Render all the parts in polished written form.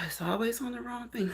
It's always on the wrong thing.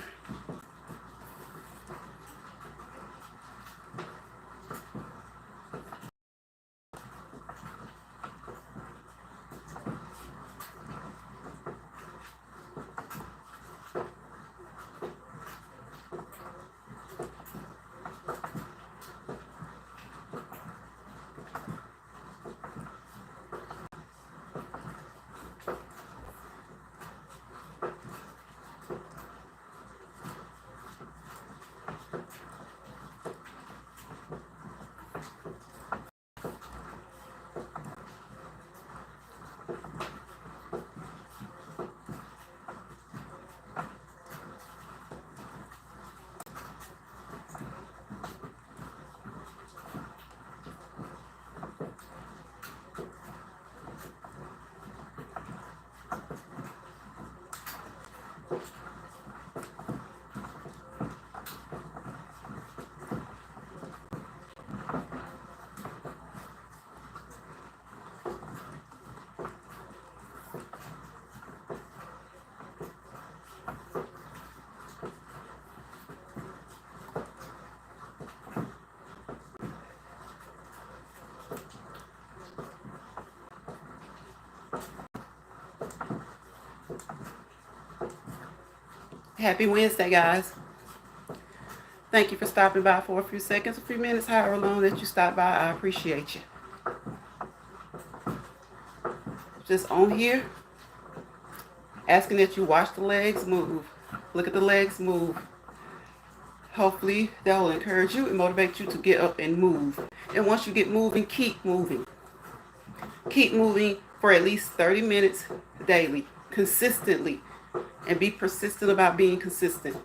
Happy Wednesday, guys. Thank you for stopping by for a few seconds, a few minutes, however long that you stop by. I appreciate you. Just on here, asking that you watch the legs move. Look at the legs move. Hopefully that will encourage you and motivate you to get up and move. And once you get moving, keep moving. Keep moving for at least 30 minutes daily, consistently. And be persistent about being consistent.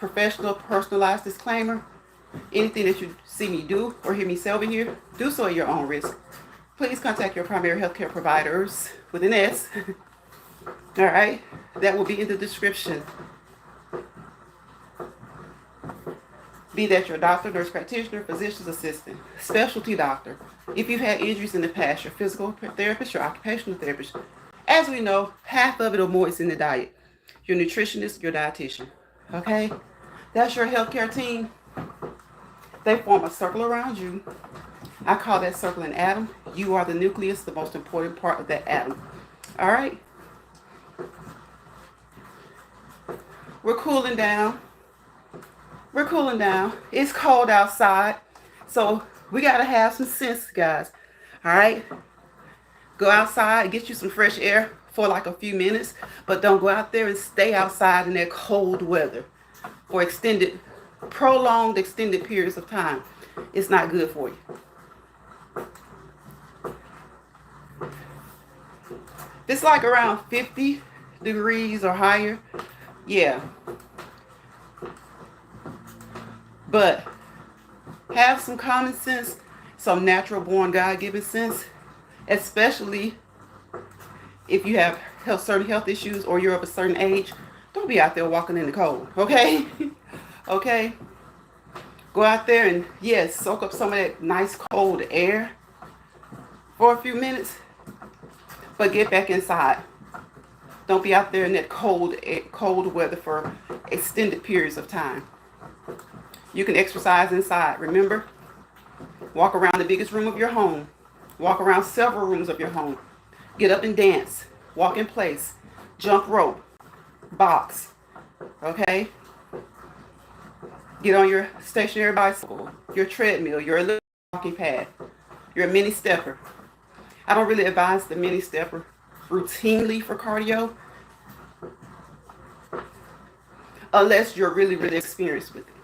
Professional, personalized disclaimer. Anything that you see me do or hear me say over here, do so at your own risk. Please contact your primary healthcare providers with an S. All right, that will be in the description. Be that your doctor, nurse practitioner, physician's assistant, specialty doctor. If you've had injuries in the past, your physical therapist, your occupational therapist. As we know, half of it or more is in the diet. Your nutritionist, your dietitian. Okay? That's your healthcare team. They form a circle around you. I call that circle an atom. You are the nucleus, the most important part of that atom. All right? We're cooling down. We're cooling down. It's cold outside. So we got to have some sense, guys. All right? Go outside, get you some fresh air for like a few minutes. But don't go out there and stay outside in that cold weather for prolonged extended periods of time. It's not good for you. It's like around 50 degrees or higher. Yeah. But have some common sense, some natural born God-given sense, especially if you have certain health issues or you're of a certain age. Don't be out there walking in the cold, okay? Okay? Go out there and, yes, soak up some of that nice cold air for a few minutes, but get back inside. Don't be out there in that cold weather for extended periods of time. You can exercise inside. Remember, walk around the biggest room of your home. Walk around several rooms of your home. Get up and dance. Walk in place. Jump rope. Box. Okay? Get on your stationary bicycle, your treadmill, your little walking pad, your mini stepper. I don't really advise the mini stepper routinely for cardio unless you're really, really experienced with it.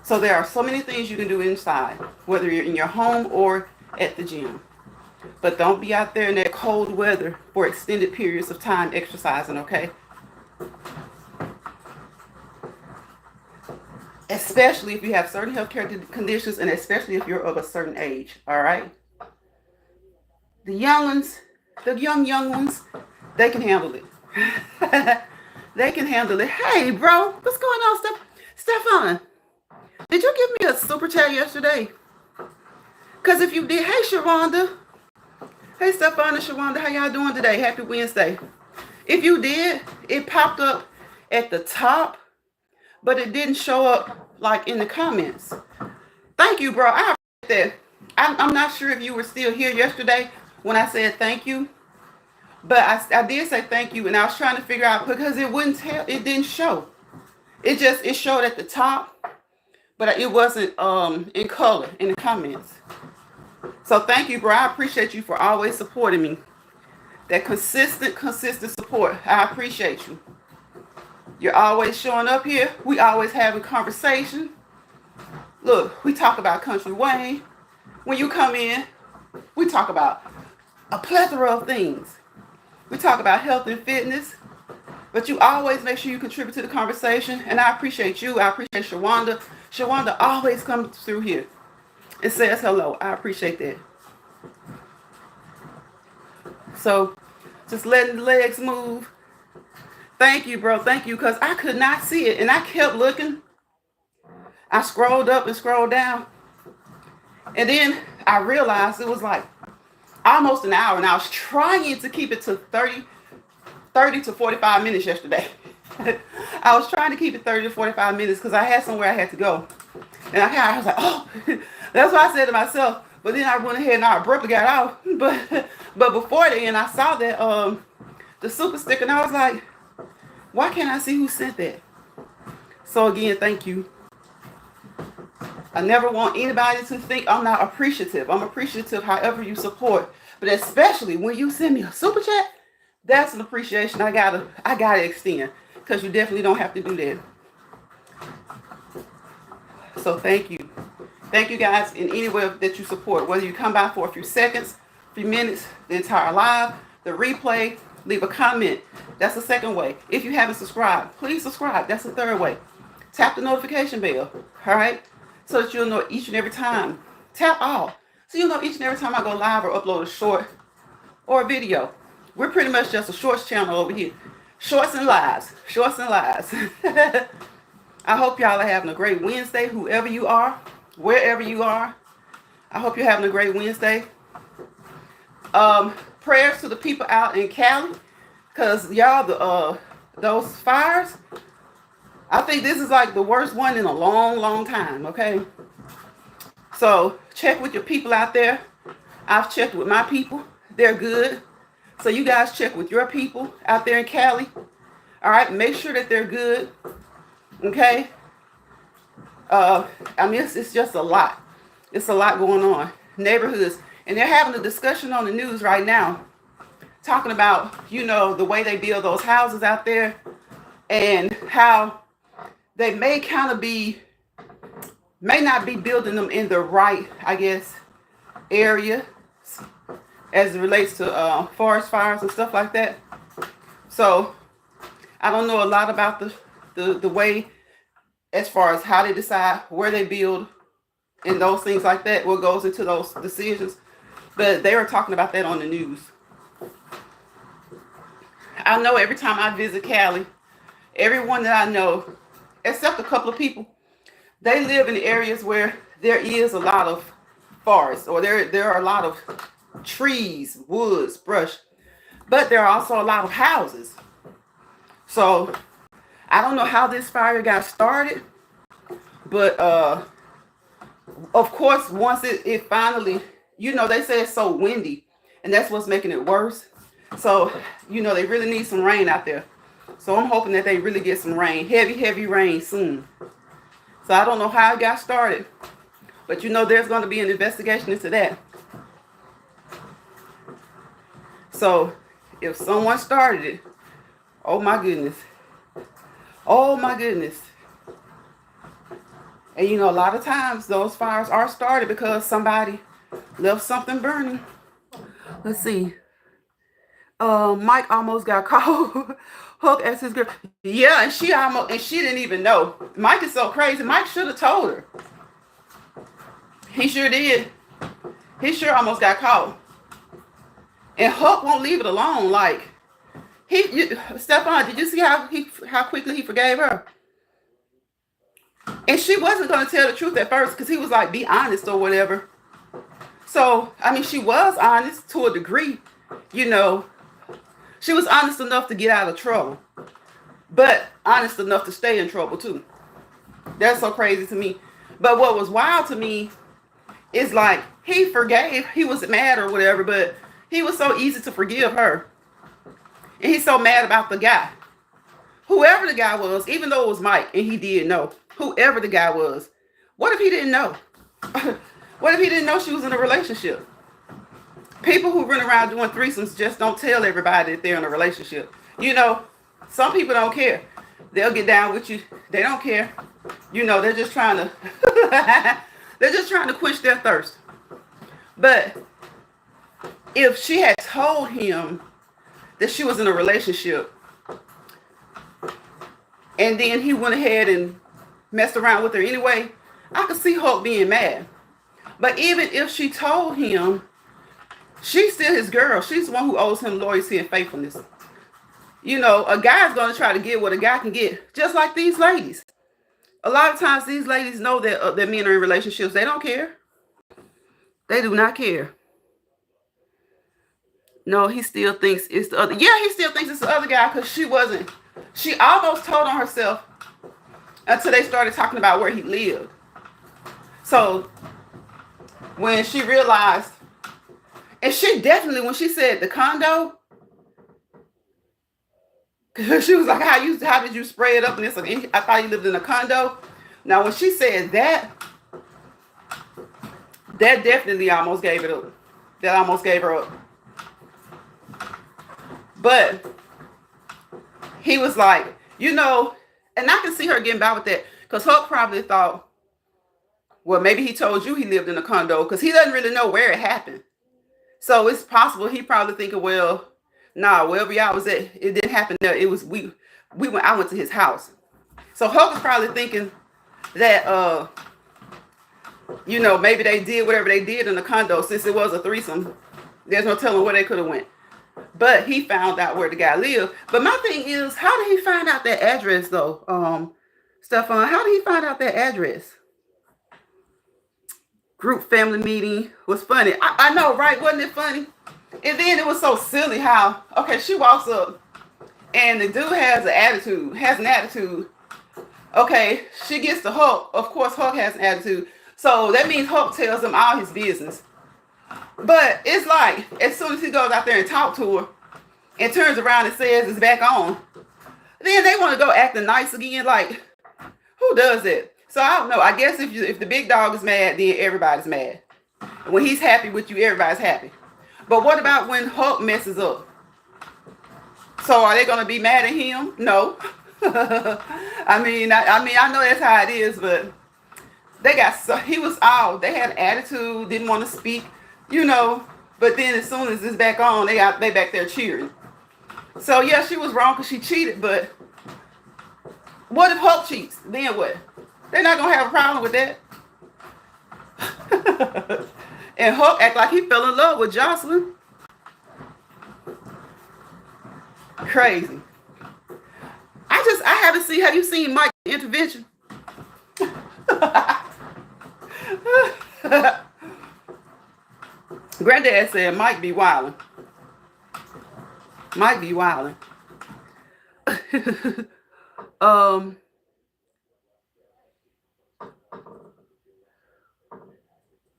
So there are so many things you can do inside, whether you're in your home or at the gym. But don't be out there in that cold weather for extended periods of time exercising, okay? Especially if you have certain healthcare conditions and especially if you're of a certain age, all right? The young ones, they can handle it. They can handle it. Hey, bro, what's going on, Stefan? Did you give me a super chat yesterday? Because if you did, hey, Sharonda. Hey, Stephon and Sharonda, how y'all doing today? Happy Wednesday. If you did, it popped up at the top, but it didn't show up like in the comments. Thank you, bro. I appreciate that. I'm not sure if you were still here yesterday when I said thank you, but I did say thank you, and I was trying to figure out because it didn't show. It showed at the top, but it wasn't in color in the comments. So thank you, bro. I appreciate you for always supporting me. That consistent support. I appreciate you. You're always showing up here. We always having conversation. Look, we talk about Country Wayne. When you come in, we talk about a plethora of things. We talk about health and fitness. But you always make sure you contribute to the conversation. And I appreciate you. I appreciate Shawanda. Shawanda always comes through here and says hello. I appreciate that. So just letting the legs move. Thank you, bro. Thank you. Because I could not see it. And I kept looking. I scrolled up and scrolled down. And then I realized it was like almost an hour. And I was trying to keep it to 30 to 45 minutes yesterday. I was trying to keep it 30 to 45 minutes because I had somewhere I had to go. And I was like, oh, that's what I said to myself. But then I went ahead and I abruptly got out. But before then, I saw that the super sticker, and I was like, why can't I see who sent that? So again, thank you. I never want anybody to think I'm not appreciative. I'm appreciative however you support. But especially when you send me a super chat, that's an appreciation I gotta extend. Because you definitely don't have to do that. So thank you. Thank you guys in any way that you support. Whether you come by for a few seconds, a few minutes, the entire live, the replay, leave a comment. That's the second way. If you haven't subscribed, please subscribe. That's the third way. Tap the notification bell. All right? So that you'll know each and every time. Tap all. So you'll know each and every time I go live or upload a short or a video. We're pretty much just a shorts channel over here. Shorts and lives. Shorts and lives. I hope y'all are having a great Wednesday, whoever you are, wherever you are. I hope you're having a great Wednesday. Prayers to the people out in Cali. Because y'all, those fires, I think this is like the worst one in a long, long time, okay? So check with your people out there. I've checked with my people. They're good. So you guys check with your people out there in Cali. All right, make sure that they're good. Okay? I mean, it's just a lot. It's a lot going on. Neighborhoods. And they're having a discussion on the news right now. Talking about, you know, the way they build those houses out there. And how they may not be building them in the right, I guess, area. As it relates to forest fires and stuff like that. So I don't know a lot about the way as far as how they decide where they build and those things like that, what goes into those decisions. But they were talking about that on the news. I know every time I visit Cali, everyone that I know, except a couple of people, they live in areas where there is a lot of forest, or there are a lot of trees, woods, brush, but there are also a lot of houses. So I don't know how this fire got started, but of course once it finally, you know, they say it's so windy, and that's what's making it worse. So, you know, they really need some rain out there. So I'm hoping that they really get some rain, heavy rain soon. So I don't know how it got started, but you know, there's going to be an investigation into that. So if someone started it, oh my goodness. Oh my goodness. And you know, a lot of times those fires are started because somebody left something burning. Let's see. Mike almost got caught hooked as his girl. Yeah, and she didn't even know. Mike is so crazy. Mike should have told her. He sure did. He sure almost got caught. And Huck won't leave it alone. Like, Stephon, did you see how quickly he forgave her? And she wasn't going to tell the truth at first because he was like, be honest or whatever. So, I mean, she was honest to a degree. You know, she was honest enough to get out of trouble, but honest enough to stay in trouble too. That's so crazy to me. But what was wild to me is like he forgave, he was mad or whatever, but he was so easy to forgive her. And he's so mad about the guy. Whoever the guy was, even though it was Mike and he did know, whoever the guy was, what if he didn't know? What if he didn't know she was in a relationship? People who run around doing threesomes just don't tell everybody that they're in a relationship. You know, some people don't care. They'll get down with you. They don't care. You know, they're just trying to they're just trying to quench their thirst. But if she had told him that she was in a relationship and then he went ahead and messed around with her anyway, I could see Hulk being mad. But even if she told him, she's still his girl. She's the one who owes him loyalty and faithfulness. You know, a guy's going to try to get what a guy can get, just like these ladies. A lot of times these ladies know that their men are in relationships. They don't care. They do not care. No, he still thinks it's the other. Yeah, he still thinks it's the other guy because she wasn't. She almost told on herself until they started talking about where he lived. So when she realized, and she definitely, when she said the condo, she was like, how did you spray it up? And it's like, I thought you lived in a condo. Now, when she said that definitely almost gave it up. That almost gave her up. But he was like, you know, and I can see her getting by with that because Hulk probably thought, well, maybe he told you he lived in a condo because he doesn't really know where it happened. So it's possible he probably thinking, well, nah, wherever y'all was at, it didn't happen there. It was I went to his house. So Hulk was probably thinking that you know, maybe they did whatever they did in the condo since it was a threesome. There's no telling where they could have went. But he found out where the guy lived. But my thing is, how did he find out that address though? Stefan, how did he find out that address? Group family meeting was funny. I know, right? Wasn't it funny? And then it was so silly how, okay, she walks up and the dude has an attitude. Okay, she gets to Hulk. Of course, Hulk has an attitude. So that means Hulk tells him all his business. But it's like, as soon as he goes out there and talks to her and turns around and says it's back on, then they want to go acting nice again. Like, who does that? So I don't know. I guess if the big dog is mad, then everybody's mad. When he's happy with you, everybody's happy. But what about when Hulk messes up? So are they going to be mad at him? No. I mean, I know that's how it is, but they had an attitude, didn't want to speak, you know, but then as soon as it's back on, they back there cheering. So yeah, she was wrong because she cheated, but what if Hulk cheats? Then what? They're not going to have a problem with that. And Hulk act like he fell in love with Jocelyn. Crazy. I haven't seen, have you seen Mike's intervention? Granddad said Mike be wildin'. Mike be wildin'.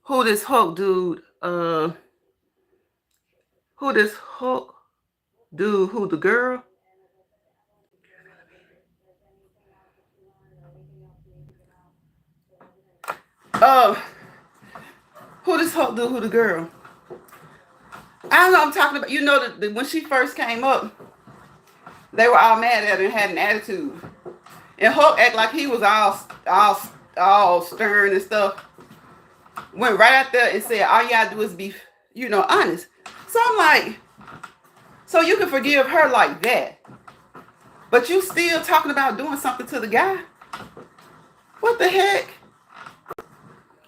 Who this Hulk dude? Who this Hulk dude? Who the girl? Who this Hulk dude? Who the girl? I don't know. I'm talking about. You know that when she first came up, they were all mad at her and had an attitude, and Hulk act like he was all stern and stuff. Went right out there and said, all you gotta do is be, you know, honest. So I'm like, so you can forgive her like that, but you still talking about doing something to the guy? What the heck?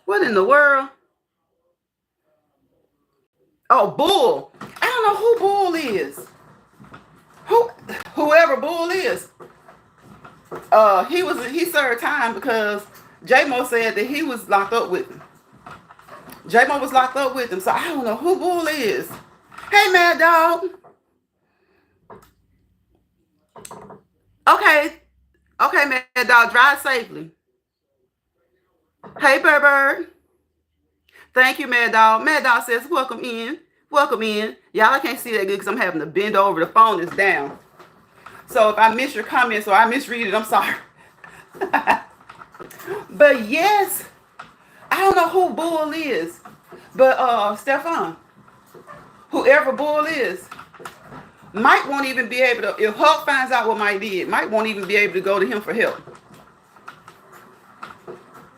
What in the world? Oh, Bull. I don't know who Bull is. Whoever Bull is. He served time because J-Mo said that he was locked up with him. J-Mo was locked up with him, so I don't know who Bull is. Hey, Mad Dog. Okay. Okay, Mad Dog, drive safely. Hey, Bird. Thank you, Mad Dog. Mad Dog says, welcome in. Welcome in. Y'all, I can't see that good because I'm having to bend over. The phone is down. So if I miss your comments or I misread it, I'm sorry. But yes, I don't know who Bull is. But Stefan, whoever Bull is, Mike won't even be able to, if Hulk finds out what Mike did, Mike won't even be able to go to him for help.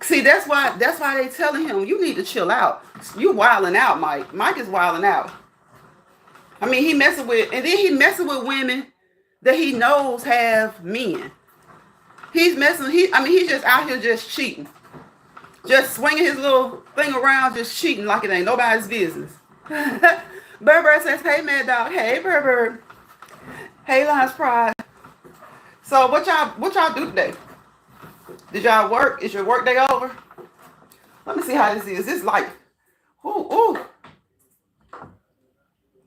See, that's why they telling him, you need to chill out. You wilding out, Mike. Mike is wilding out. I mean, he messing with women that he knows have men. He's just out here just cheating. Just swinging his little thing around, just cheating like it ain't nobody's business. Berber says, hey, Mad Dog. Hey, Berber. Hey, Lion's Pride. So what y'all do today? Did y'all work? Is your work day over? Let me see how this is. This like, ooh.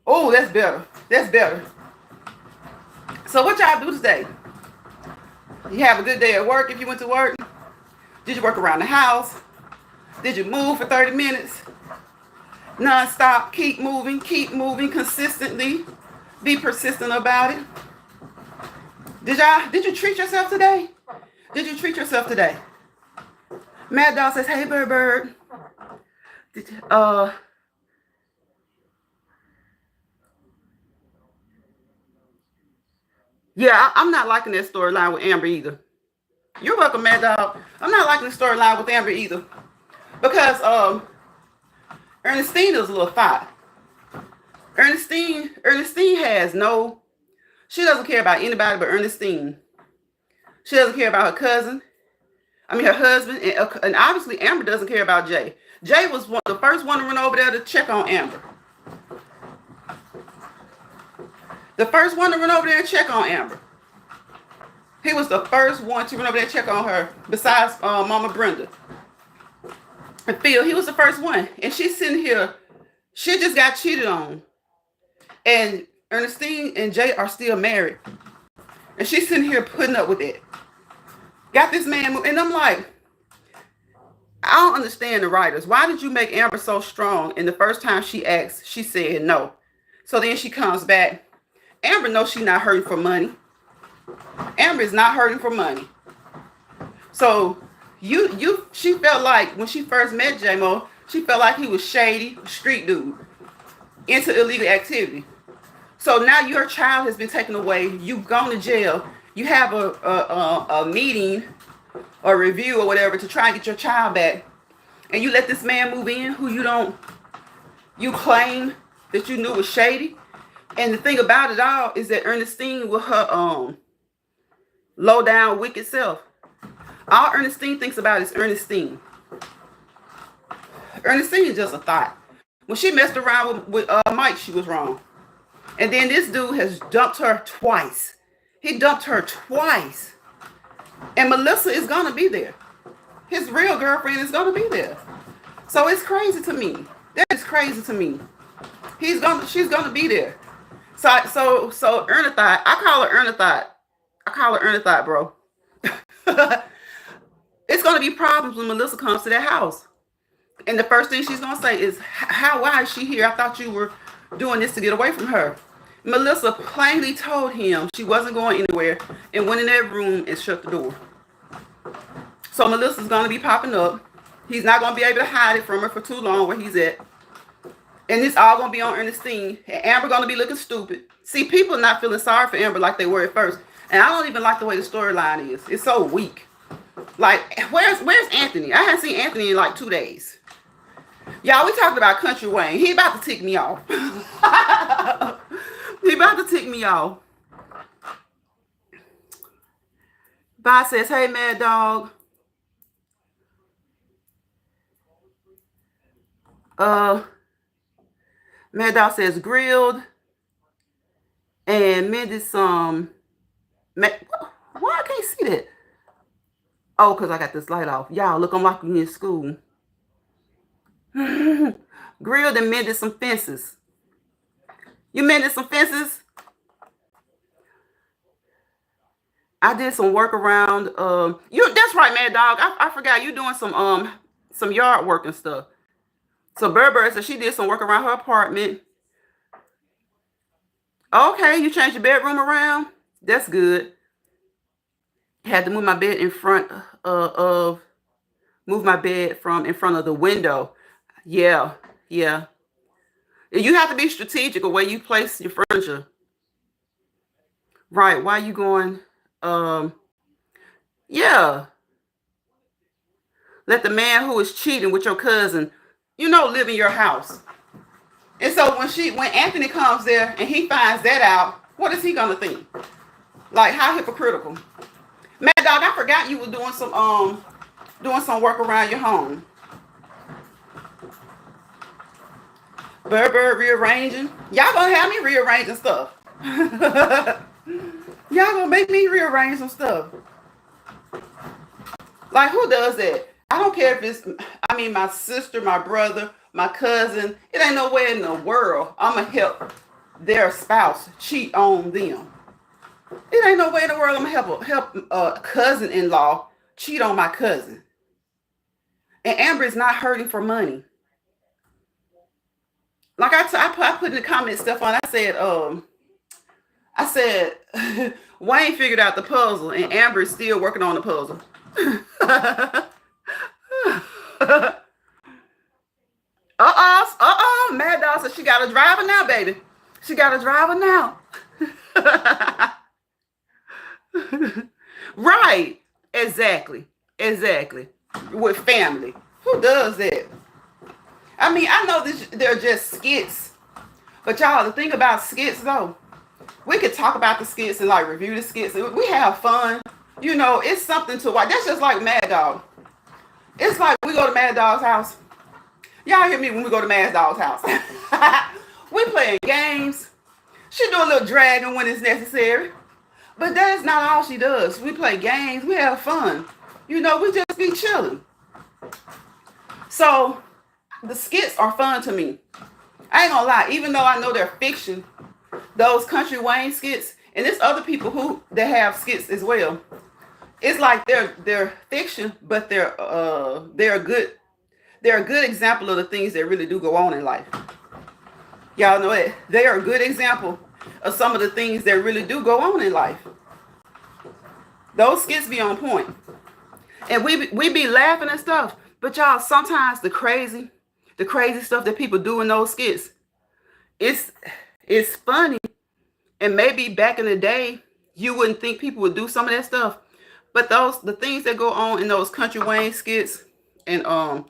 Oh, that's better. That's better. So what y'all do today? You have a good day at work if you went to work? Did you work around the house? Did you move for 30 minutes? Non-stop, keep moving consistently. Be persistent about it. Did you treat yourself today? Did you treat yourself today? Mad Dog says, hey, Bird. Yeah, I'm not liking that storyline with Amber either. You're welcome, Mad Dog. I'm not liking the storyline with Amber either. Because Ernestine is a little thought. Ernestine has no, she doesn't care about anybody but Ernestine. She doesn't care about her cousin. Her husband. And obviously Amber doesn't care about Jay. Jay was the first one to run over there to check on Amber. The first one to run over there and check on Amber. He was the first one to run over there and check on her, besides Mama Brenda. And Phil, he was the first one. And she's sitting here, she just got cheated on. And Ernestine and Jay are still married. And she's sitting here putting up with it. Got this man, and I'm like, I don't understand the writers. Why did you make Amber so strong? And the first time she asked, she said no. So then she comes back. Amber knows she's not hurting for money. Amber is not hurting for money. So she felt like when she first met J-Mo, she felt like he was shady, street dude, into illegal activity. So now your child has been taken away. You've gone to jail. You have a meeting or review or whatever to try and get your child back. And you let this man move in who you claim that you knew was shady. And the thing about it all is that Ernestine with her low down wicked self. All Ernestine thinks about is Ernestine. Ernestine is just a thought. When she messed around with Mike, she was wrong. And then this dude has dumped her twice. He dumped her twice. And Melissa is going to be there. His real girlfriend is going to be there. So it's crazy to me. That is crazy to me. She's going to be there. So Ernethot, I call her Ernethot, bro. It's going to be problems when Melissa comes to that house. And the first thing she's going to say is, why is she here? I thought you were doing this to get away from her. Melissa plainly told him she wasn't going anywhere and went in that room and shut the door. So Melissa's going to be popping up. He's not going to be able to hide it from her for too long where he's at. And it's all going to be on Ernestine. And Amber going to be looking stupid. See, people are not feeling sorry for Amber like they were at first. And I don't even like the way the storyline is. It's so weak. Like, where's Anthony? I haven't seen Anthony in like 2 days. Y'all, we talking about Country Wayne. He about to tick me off. He about to tick me off. Bob says, hey, Mad Dog. Mad Dog says grilled. And mended some. Why I can't see that? Oh, because I got this light off. Y'all, look, I'm like in school. Grilled and mended some fences. You mended some fences? I did some work around. That's right, Mad Dog. I forgot you doing some yard work and stuff. So Berber said she did some work around her apartment. Okay, you changed your bedroom around. That's good. Had to move my bed in front of move my bed from in front of the window. Yeah, yeah. You have to be strategic of where you place your furniture. Right. Why you going? Yeah. Let the man who is cheating with your cousin, live in your house. And so when Anthony comes there and he finds that out, what is he gonna think? Like, how hypocritical. Mad Dog, I forgot you were doing some work around your home. Berber rearranging. Y'all gonna have me rearranging stuff. Y'all gonna make me rearrange some stuff. Like, who does that? I don't care if it's, my sister, my brother, my cousin. It ain't no way in the world I'm going to help their spouse cheat on them. It ain't no way in the world I'm going to help a cousin-in-law cheat on my cousin. And Amber is not hurting for money. Like I put in the comment stuff on, I said, Wayne figured out the puzzle and Amber is still working on the puzzle. Mad Dog said she got a driver now, baby. She got a driver now. Right. Exactly. With family. Who does that? I know they're just skits. But y'all, the thing about skits though, we could talk about the skits and like review the skits. We have fun. It's something to watch. That's just like Mad Dog. It's like we go to Mad Dog's house. Y'all hear me when we go to Mad Dog's house. We playing games. She do a little dragging when it's necessary. But that's not all she does. We play games. We have fun. We just be chilling. So the skits are fun to me. I ain't gonna lie. Even though I know they're fiction, those Country Wayne skits, and there's other people that have skits as well. It's like they're fiction, but they're a good example of the things that really do go on in life. Y'all know it. They are a good example of some of the things that really do go on in life. Those skits be on point. And we be laughing and stuff. But y'all, sometimes the crazy stuff that people do in those skits, it's funny. And maybe back in the day, you wouldn't think people would do some of that stuff. But the things that go on in those Country Wayne skits and all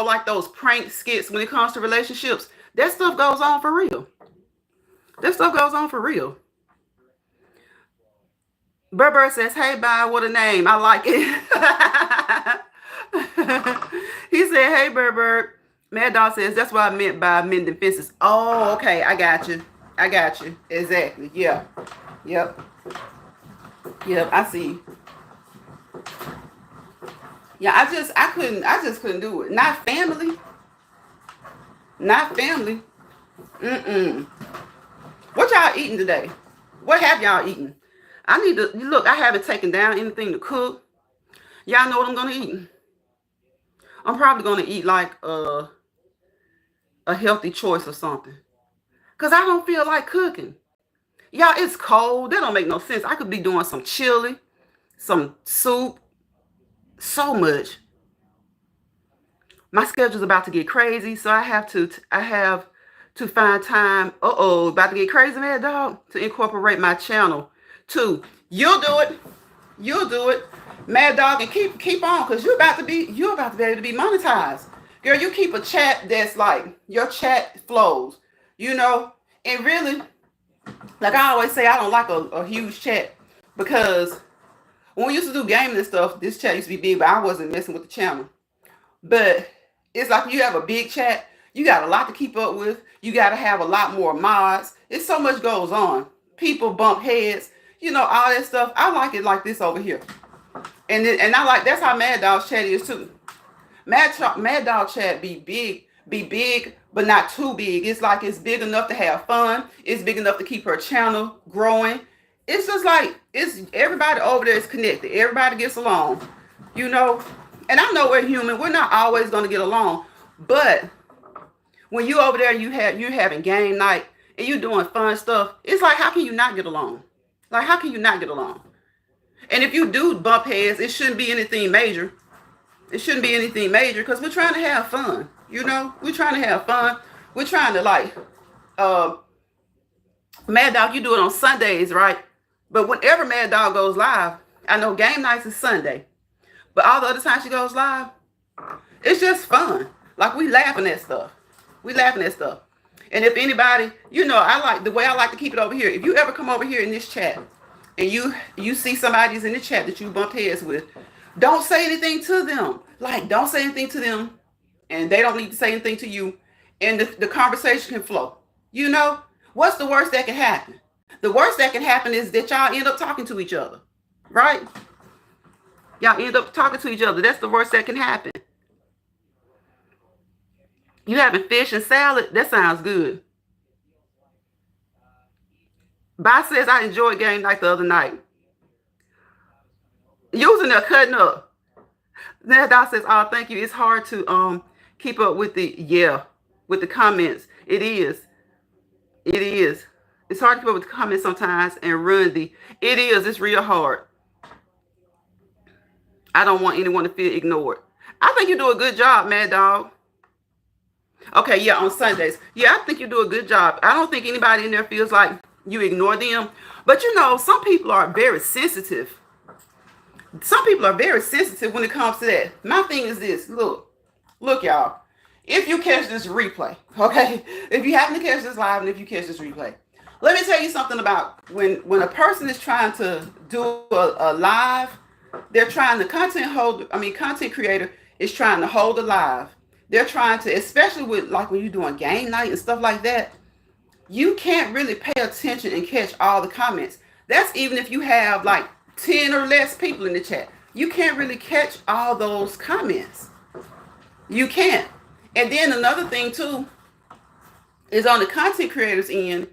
like those prank skits when it comes to relationships, that stuff goes on for real. Berber says, hey, bye, what a name. I like it. He said, hey, Berber. Mad Dog says, that's what I meant by mending fences. Oh, okay. I got you. Exactly. Yeah. Yep. I see. Yeah, I just couldn't do it. Not family. What y'all eating today? What have y'all eaten? I need to look. I haven't taken down anything to cook. Y'all know what I'm gonna eat. I'm probably gonna eat like a healthy choice or something, cause I don't feel like cooking. Y'all, it's cold. That don't make no sense. I could be doing some chili, some soup, so much. My schedule's about to get crazy, so I have to find time. About to get crazy, Mad Dog, to incorporate my channel too. You'll do it, Mad Dog, and keep on, cause you're about to be able to be monetized. Girl, you keep a chat that's like your chat flows, and really. Like I always say, I don't like a huge chat, because when we used to do gaming and stuff, this chat used to be big, but I wasn't messing with the channel. But it's like you have a big chat, you got a lot to keep up with. You got to have a lot more mods. It's so much goes on. People bump heads, all that stuff. I like it like this over here. And I like, that's how Mad Dog's chat is too. Mad Dog Chat be big, but not too big. It's like it's big enough to have fun. It's big enough to keep her channel growing. It's just like it's everybody over there is connected. Everybody gets along, you know. And I know we're human. We're not always going to get along, but when you over there, you're having game night and you doing fun stuff. It's like, how can you not get along? Like, how can you not get along? And if you do bump heads, it shouldn't be anything major. It shouldn't be anything major because we're trying to have fun. You know, we're trying to have fun. We're trying to like, Mad Dog, you do it on Sundays, right? But whenever Mad Dog goes live, I know game nights is Sunday, but all the other times she goes live, it's just fun. Like we laughing at stuff. We laughing at stuff. And if anybody, you know, I like the way I like to keep it over here. If you ever come over here in this chat and you see somebody's in the chat that you bumped heads with, don't say anything to them. Like, don't say anything to them, and they don't need to say anything to you, and the conversation can flow. You know, what's the worst that can happen? The worst that can happen is that y'all end up talking to each other, right? Y'all end up talking to each other. That's the worst that can happen. You having fish and salad? That sounds good. Bye says, I enjoyed game night the other night. Using the cutting up. Then Doc says, oh, thank you. It's hard to keep up with the comments. It is. It's hard to keep up with the comments sometimes and run the. It is. It's real hard. I don't want anyone to feel ignored. I think you do a good job, Mad Dog. Okay, yeah, on Sundays. Yeah, I think you do a good job. I don't think anybody in there feels like you ignore them. But you know, some people are very sensitive. Some people are very sensitive when it comes to that. My thing is this. Look, y'all. If you catch this replay, okay? If you happen to catch this live and if you catch this replay, let me tell you something about when a person is trying to do a live, they're trying to content creator is trying to hold a live. They're trying to, especially with like when you're doing game night and stuff like that, you can't really pay attention and catch all the comments. That's even if you have like 10 or less people in the chat. You can't really catch all those comments. You can't. And then another thing too is on the content creators end,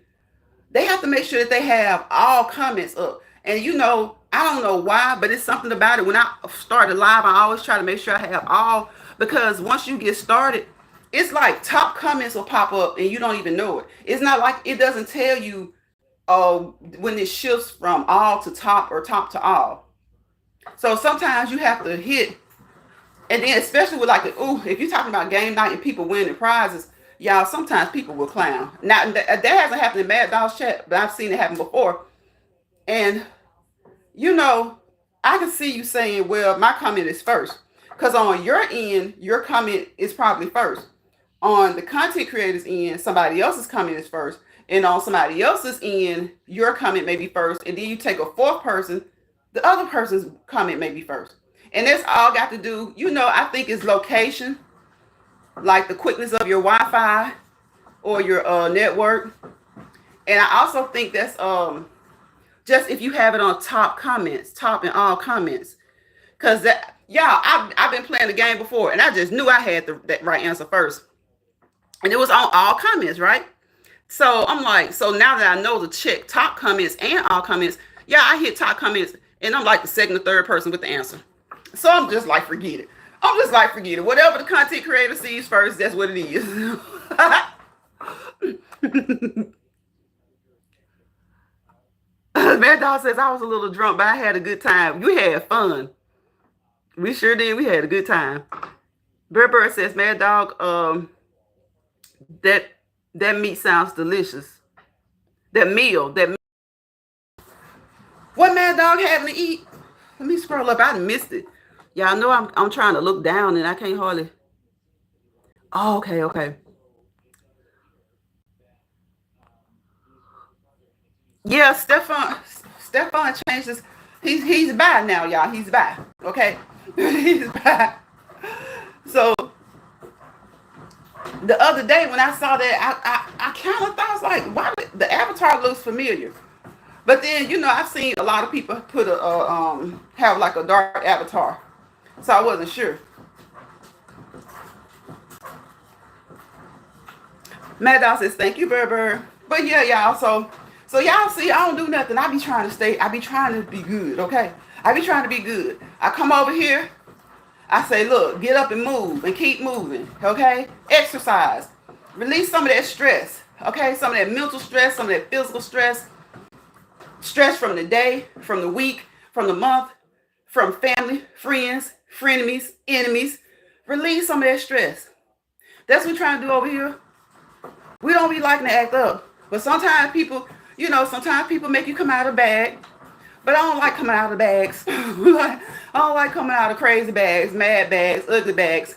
they have to make sure that they have all comments up. And you know, I don't know why, but it's something about it. When I start a live, I always try to make sure I have all, because once you get started, it's like top comments will pop up and you don't even know it. It's not like it doesn't tell you when it shifts from all to top or top to all. So sometimes you have to hit, and then especially with like if you're talking about game night and people winning prizes, y'all, sometimes people will clown. Now that hasn't happened in Mad Dog's chat, but I've seen it happen before. And you know, I can see you saying, well, my comment is first. Because on your end, your comment is probably first. On the content creator's end, somebody else's comment is first. And on somebody else's end, your comment may be first. And then you take a fourth person, the other person's comment may be first. And that's all got to do, you know, I think it's location, like the quickness of your Wi-Fi or your network. And I also think that's just if you have it on top comments, top and all comments. Because that, y'all, I've been playing the game before and I just knew I had that right answer first. And it was on all comments, right? So I'm like, so now that I know to check top comments and all comments, yeah, I hit top comments and I'm like the second or third person with the answer. So I'm just like, forget it. Whatever the content creator sees first, that's what it is. Mad Dog says, I was a little drunk, but I had a good time. You had fun. We sure did. We had a good time. Bird says, Mad Dog, that meat sounds delicious. That meal. What Mad Dog having to eat? Let me scroll up. I missed it. Y'all know I'm trying to look down and I can't hardly. Oh, okay. Yeah, Stefan changed his. He's by now, y'all. He's by. Okay, he's by. So the other day when I saw that, I kind of thought, I was like, why the avatar looks familiar? But then, you know, I've seen a lot of people put have like a dark avatar, so I wasn't sure. Mad Dog says, thank you, Berber. But yeah, y'all, so y'all see, I don't do nothing. I be trying to be good, okay? I be trying to be good. I come over here, I say, look, get up and move and keep moving, okay? Exercise. Release some of that stress, okay? Some of that mental stress, some of that physical stress. Stress from the day, from the week, from the month, from family, friends, frenemies, enemies. Release some of that stress. That's what we're trying to do over here. We don't be liking to act up. But sometimes people, sometimes people make you come out of bag. But I don't like coming out of bags. I don't like coming out of crazy bags, mad bags, ugly bags.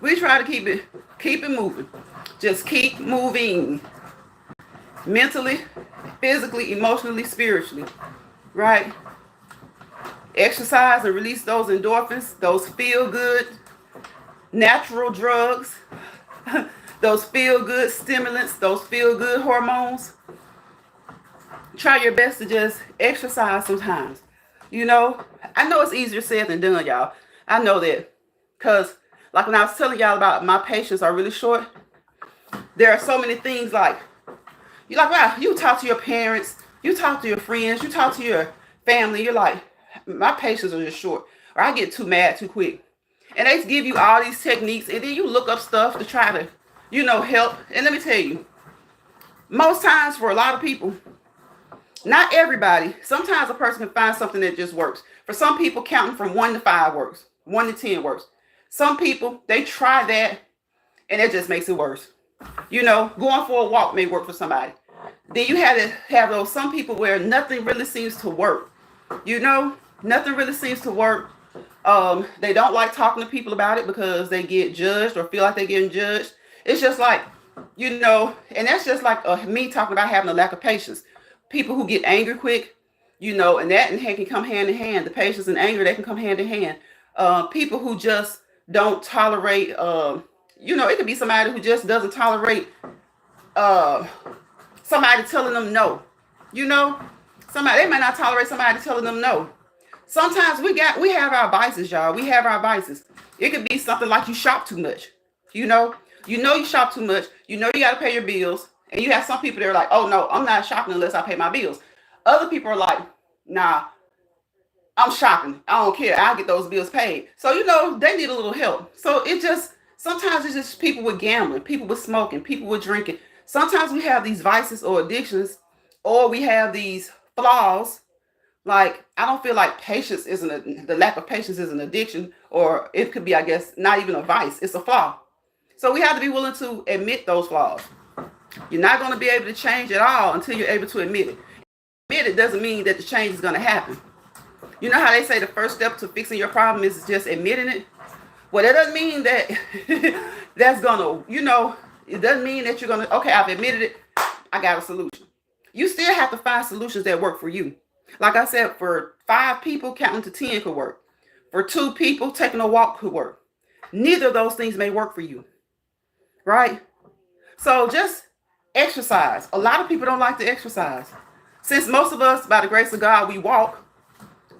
We try to keep it moving. Just keep moving. Mentally, physically, emotionally, spiritually. Right? Exercise and release those endorphins, those feel-good natural drugs, those feel-good stimulants, those feel-good hormones. Try your best to just exercise sometimes. I know it's easier said than done, y'all. I know that. Because, like when I was telling y'all about my patients are really short, there are so many things like, wow, you talk to your parents, you talk to your friends, you talk to your family, you're like, my patients are just short. Or I get too mad too quick. And they give you all these techniques, and then you look up stuff to try to, help. And let me tell you, most times for a lot of people, not everybody, sometimes a person can find something that just works. For some people, counting from 1 to 5 works. 1 to 10 works. Some people, they try that, and it just makes it worse. Going for a walk may work for somebody. Then you have to have those some people where nothing really seems to work. Nothing really seems to work. They don't like talking to people about it because they get judged or feel like they're getting judged. It's just like, and that's just like me talking about having a lack of patience. People who get angry quick, and that and can come hand in hand. The patience and anger, they can come hand in hand. People who just don't tolerate, it could be somebody who just doesn't tolerate somebody telling them no. They might not tolerate somebody telling them no. Sometimes we have our vices, y'all. We have our vices. It could be something like you shop too much. You shop too much. You got to pay your bills. And you have some people that are like, oh no, I'm not shopping unless I pay my bills. Other people are like, nah, I'm shopping. I don't care. I'll get those bills paid. So, they need a little help. So sometimes it's just people with gambling, people with smoking, people with drinking. Sometimes we have these vices or addictions, or we have these flaws. Like, I don't feel like the lack of patience is an addiction, or it could be, I guess, not even a vice. It's a flaw. So we have to be willing to admit those flaws. You're not going to be able to change at all until you're able to admit it. Admit it doesn't mean that the change is going to happen. You know how they say the first step to fixing your problem is just admitting it? Well, that doesn't mean that that's going to, it doesn't mean that you're going to, okay, I've admitted it. I got a solution. You still have to find solutions that work for you. Like I said, for 5 people, counting to 10 could work. For 2 people, taking a walk could work. Neither of those things may work for you. Right? So just exercise. A lot of people don't like to exercise. Since most of us, by the grace of God, we walk,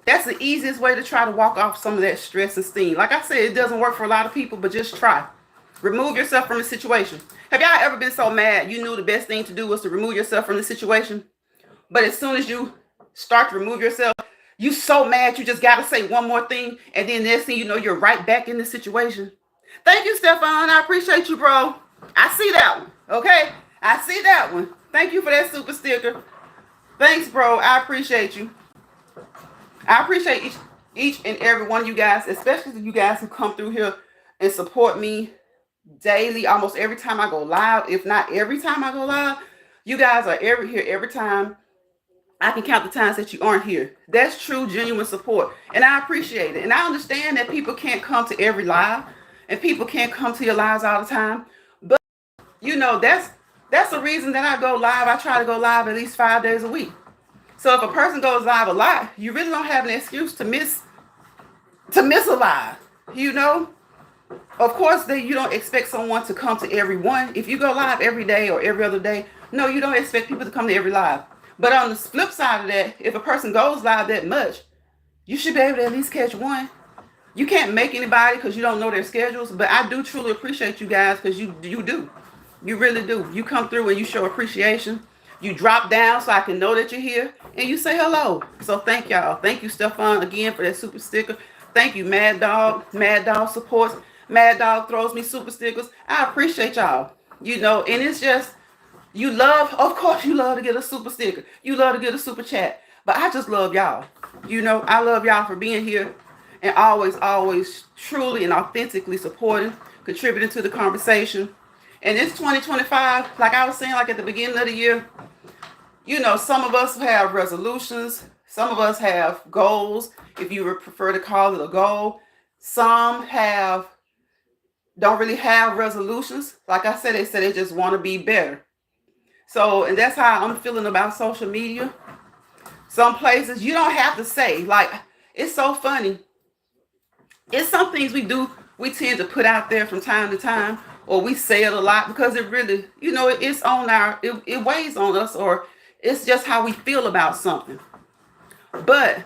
that's the easiest way to try to walk off some of that stress and steam. Like I said, it doesn't work for a lot of people, but just try. Remove yourself from the situation. Have y'all ever been so mad you knew the best thing to do was to remove yourself from the situation? But as soon as you start to remove yourself, you so mad you just got to say one more thing, and then next thing you know, you're right back in the situation. Thank you, Stefan. I appreciate you, bro. I see that one. Okay? I see that one. Thank you for that super sticker. Thanks, bro. I appreciate you. I appreciate each and every one of you guys, especially you guys who come through here and support me daily, almost every time I go live. If not every time I go live, you guys are here every time. I can count the times that you aren't here. That's true, genuine support. And I appreciate it. And I understand that people can't come to every live, and people can't come to your lives all the time. But, that's the reason that I go live. I try to go live at least 5 days a week. So if a person goes live a lot, you really don't have an excuse to miss a live. Of course, you don't expect someone to come to every one. If you go live every day or every other day, no, you don't expect people to come to every live. But on the flip side of that, if a person goes live that much, you should be able to at least catch one. You can't make anybody because you don't know their schedules, but I do truly appreciate you guys because you do. You really do. You come through and you show appreciation. You drop down so I can know that you're here, and you say hello. So thank y'all. Thank you, Stefan, again for that super sticker. Thank you, Mad Dog. Mad Dog supports. Mad Dog throws me super stickers. I appreciate y'all. You know, and it's just, you love, of course you love to get a super sticker. You love to get a super chat. But I just love y'all. You know, I love y'all for being here and always truly and authentically supporting, contributing to the conversation. And it's 2025, like I was saying, like at the beginning of the year, you know, some of us have resolutions. Some of us have goals, if you would prefer to call it a goal. Some don't really have resolutions. Like I said, they just want to be better. So, and that's how I'm feeling about social media. Some places you don't have to say, like, it's so funny. It's some things we tend to put out there from time to time, or we say it a lot because it really, you know, it's on it weighs on us, or it's just how we feel about something. But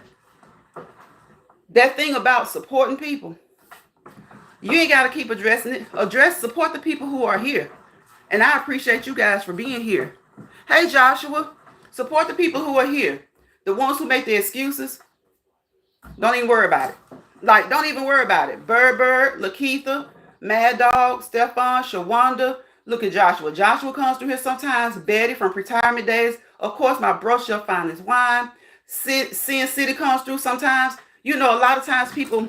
that thing about supporting people, you ain't got to keep addressing it. Support the people who are here. And I appreciate you guys for being here. Hey, Joshua, support the people who are here. The ones who make the excuses, don't even worry about it. Like, don't even worry about it. Bird, Lakeitha, Mad Dog, Stefan, Shawanda. Look at Joshua. Joshua comes through here sometimes. Betty from Retirement Days. Of course, my bro shall find his wine. Sin City comes through sometimes. You know, a lot of times people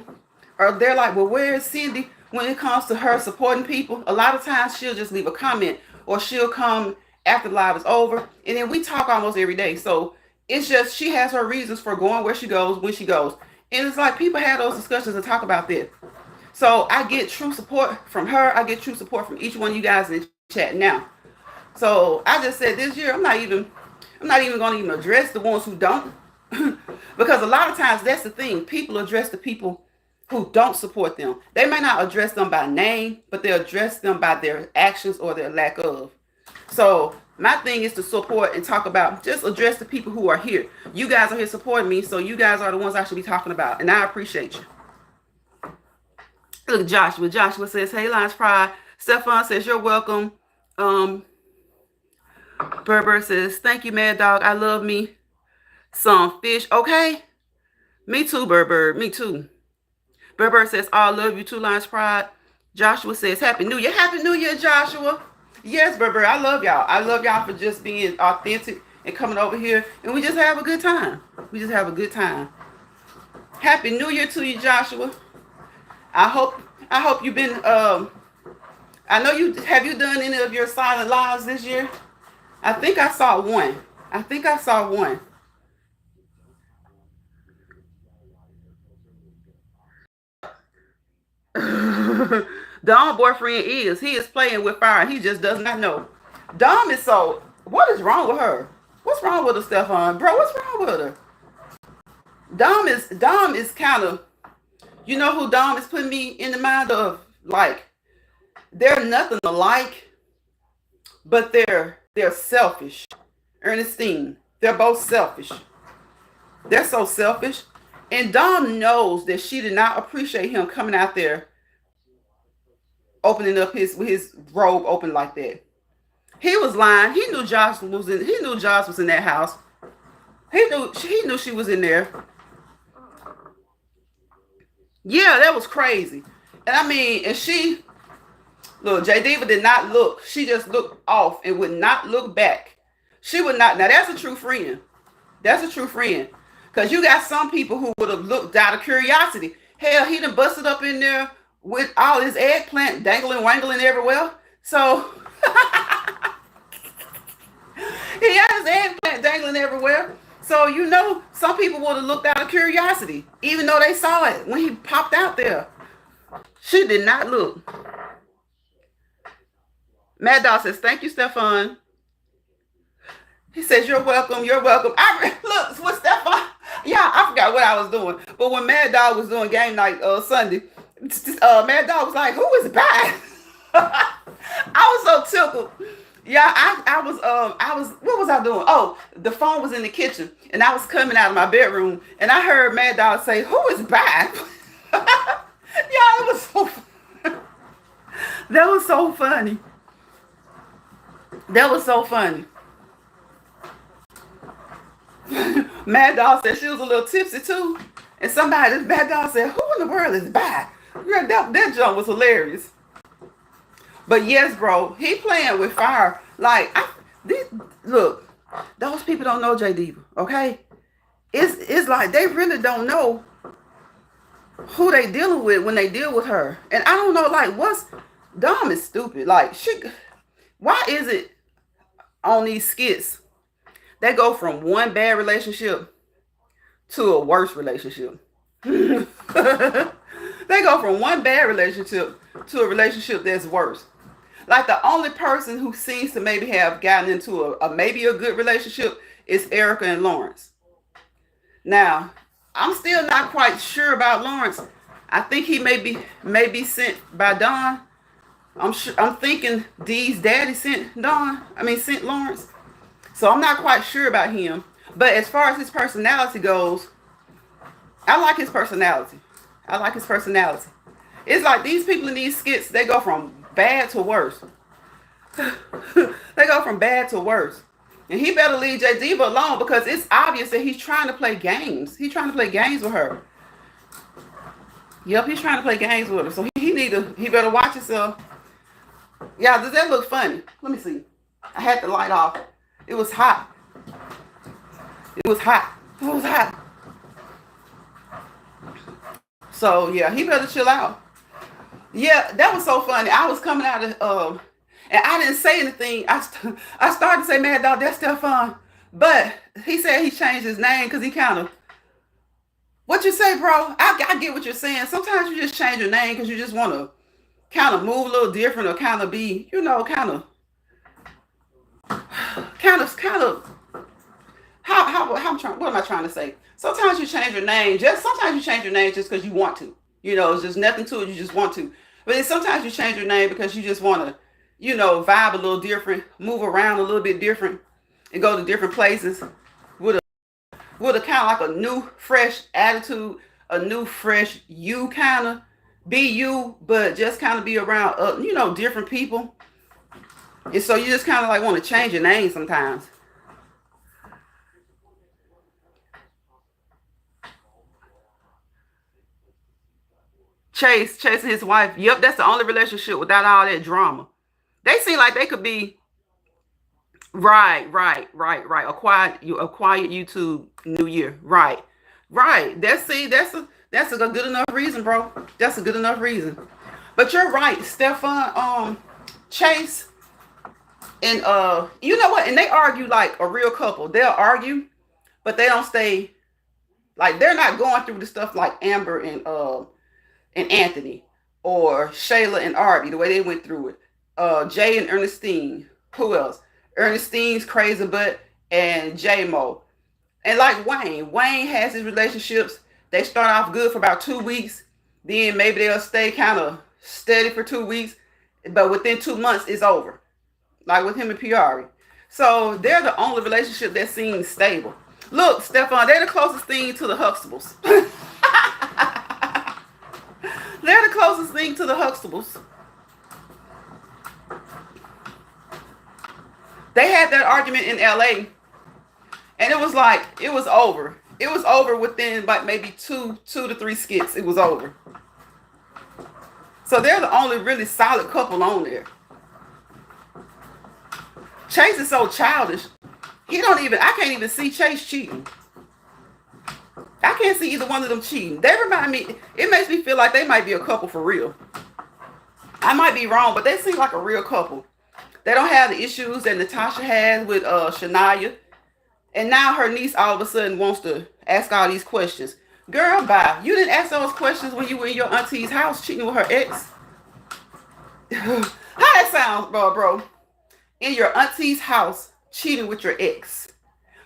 they're like, well, where is Cindy when it comes to her supporting people? A lot of times she'll just leave a comment, or she'll come after the live is over. And then we talk almost every day. So it's just, she has her reasons for going where she goes, when she goes. And it's like people have those discussions and talk about this. So I get true support from her. I get true support from each one of you guys in the chat now. So I just said this year, I'm not even going to even address the ones who don't. Because a lot of times that's the thing. People address the people who don't support them. They may not address them by name, but they'll address them by their actions or their lack of. So my thing is to support and talk about, just address the people who are here. You guys are here supporting me, so you guys are the ones I should be talking about, and I appreciate you. Look, Joshua. Joshua says, hey, Lions Pride. Stefan says, you're welcome. Berber says, thank you, Mad Dog. I love me some fish. Okay. Me too, Berber. Me too. Berber says, I love you too, Lions Pride. Joshua says, Happy New Year. Happy New Year, Joshua. Yes, Berber, I love y'all. I love y'all for just being authentic and coming over here. And we just have a good time. We just have a good time. Happy New Year to you, Joshua. I hope you've been, I know have you done any of your silent lives this year? I think I saw one. Dom boyfriend he is playing with fire. He just does not know. Dom is so, what is wrong with her? What's wrong with her, Stefan? Bro, what's wrong with her? Dom is kind of, you know who Dom is putting me in the mind of? Like, they're nothing alike, but they're selfish. Ernestine, they're both selfish. They're so selfish. And Dom knows that she did not appreciate him coming out there opening up his robe open like that. He was lying. He knew Josh was in that house. He knew she was in there. Yeah, that was crazy. And I mean, and she, look, J Diva did not look. She just looked off and would not look back. She would not. Now that's a true friend. That's a true friend. Because you got some people who would have looked out of curiosity. Hell, he done busted up in there with all his eggplant dangling, wangling everywhere. So he had his eggplant dangling everywhere. So, you know, some people would have looked out of curiosity, even though they saw it when he popped out there. She did not look. Mad Dog says, thank you, Stefan. He says, you're welcome. You're welcome. Look, with Stefan. Yeah, I forgot what I was doing. But when Mad Dog was doing game night Sunday, Mad Dog was like, who is back? I was so tickled. Yeah, I was, what was I doing? Oh, the phone was in the kitchen, and I was coming out of my bedroom, and I heard Mad Dog say, who is back? Yeah, it was so funny. That was so funny. That was so funny. Mad Dog said she was a little tipsy too. And somebody, this Mad Dog said, who in the world is back? That jump was hilarious. But yes, bro, he playing with fire. Like, look, those people don't know J Diva, okay? It's like they really don't know who they dealing with when they deal with her. And I don't know, like, what's dumb is stupid. Like, why is it on these skits they go from one bad relationship to a worse relationship? They go from one bad relationship to a relationship that's worse. Like, the only person who seems to maybe have gotten into a maybe a good relationship is Erica and Lawrence. Now, I'm still not quite sure about Lawrence. I think he may be sent by Don. I'm thinking Dee's daddy sent Lawrence. So I'm not quite sure about him. But as far as his personality goes, I like his personality. It's like these people in these skits, they go from bad to worse. They go from bad to worse. And he better leave J Diva alone because it's obvious that he's trying to play games. He's trying to play games with her. Yep, he's trying to play games with her. So he better watch himself. Yeah, does that look funny? Let me see. I had the light off. It was hot. So yeah, he better chill out. Yeah, that was so funny. I was coming out of and I didn't say anything. I started to say, Mad Dog, that's Stefan. But he said he changed his name because he kind of, what you say, bro? I get what you're saying. Sometimes you just change your name because you just want to kind of move a little different or kind of be, what am I trying to say? Sometimes you change your name. Sometimes you change your name just because you want to. It's just nothing to it. You just want to. But then sometimes you change your name because you just want to, vibe a little different, move around a little bit different, and go to different places with a kind of like a new, fresh attitude, a new, fresh you kind of be you, but just kind of be around, different people. And so you just kind of like want to change your name sometimes. Chase and his wife. Yep, that's the only relationship without all that drama. They seem like they could be right. A quiet YouTube New Year. Right. That's a good enough reason, bro. That's a good enough reason. But you're right, Stefan. Chase and you know what? And they argue like a real couple. They'll argue, but they don't stay. Like, they're not going through the stuff like Amber and Anthony, or Shayla and Arby, the way they went through it. Jay and Ernestine. Who else? Ernestine's crazy butt and J-Mo. And like Wayne has his relationships. They start off good for about 2 weeks. Then maybe they'll stay kind of steady for 2 weeks. But within 2 months, it's over. Like with him and Piari. So they're the only relationship that seems stable. Look, Stefan, they're the closest thing to the Huxtables. They're the closest thing to the Huxtables. They had that argument in LA, and it was over. It was over within like maybe two to three skits. It was over. So they're the only really solid couple on there. Chase is so childish. I can't even see Chase cheating. I can't see either one of them cheating. They remind me, it makes me feel like they might be a couple for real. I might be wrong, but they seem like a real couple. They don't have the issues that Natasha has with Shania. And now her niece all of a sudden wants to ask all these questions. Girl, bye. You didn't ask those questions when you were in your auntie's house cheating with her ex. How that sounds, bro? In your auntie's house cheating with your ex.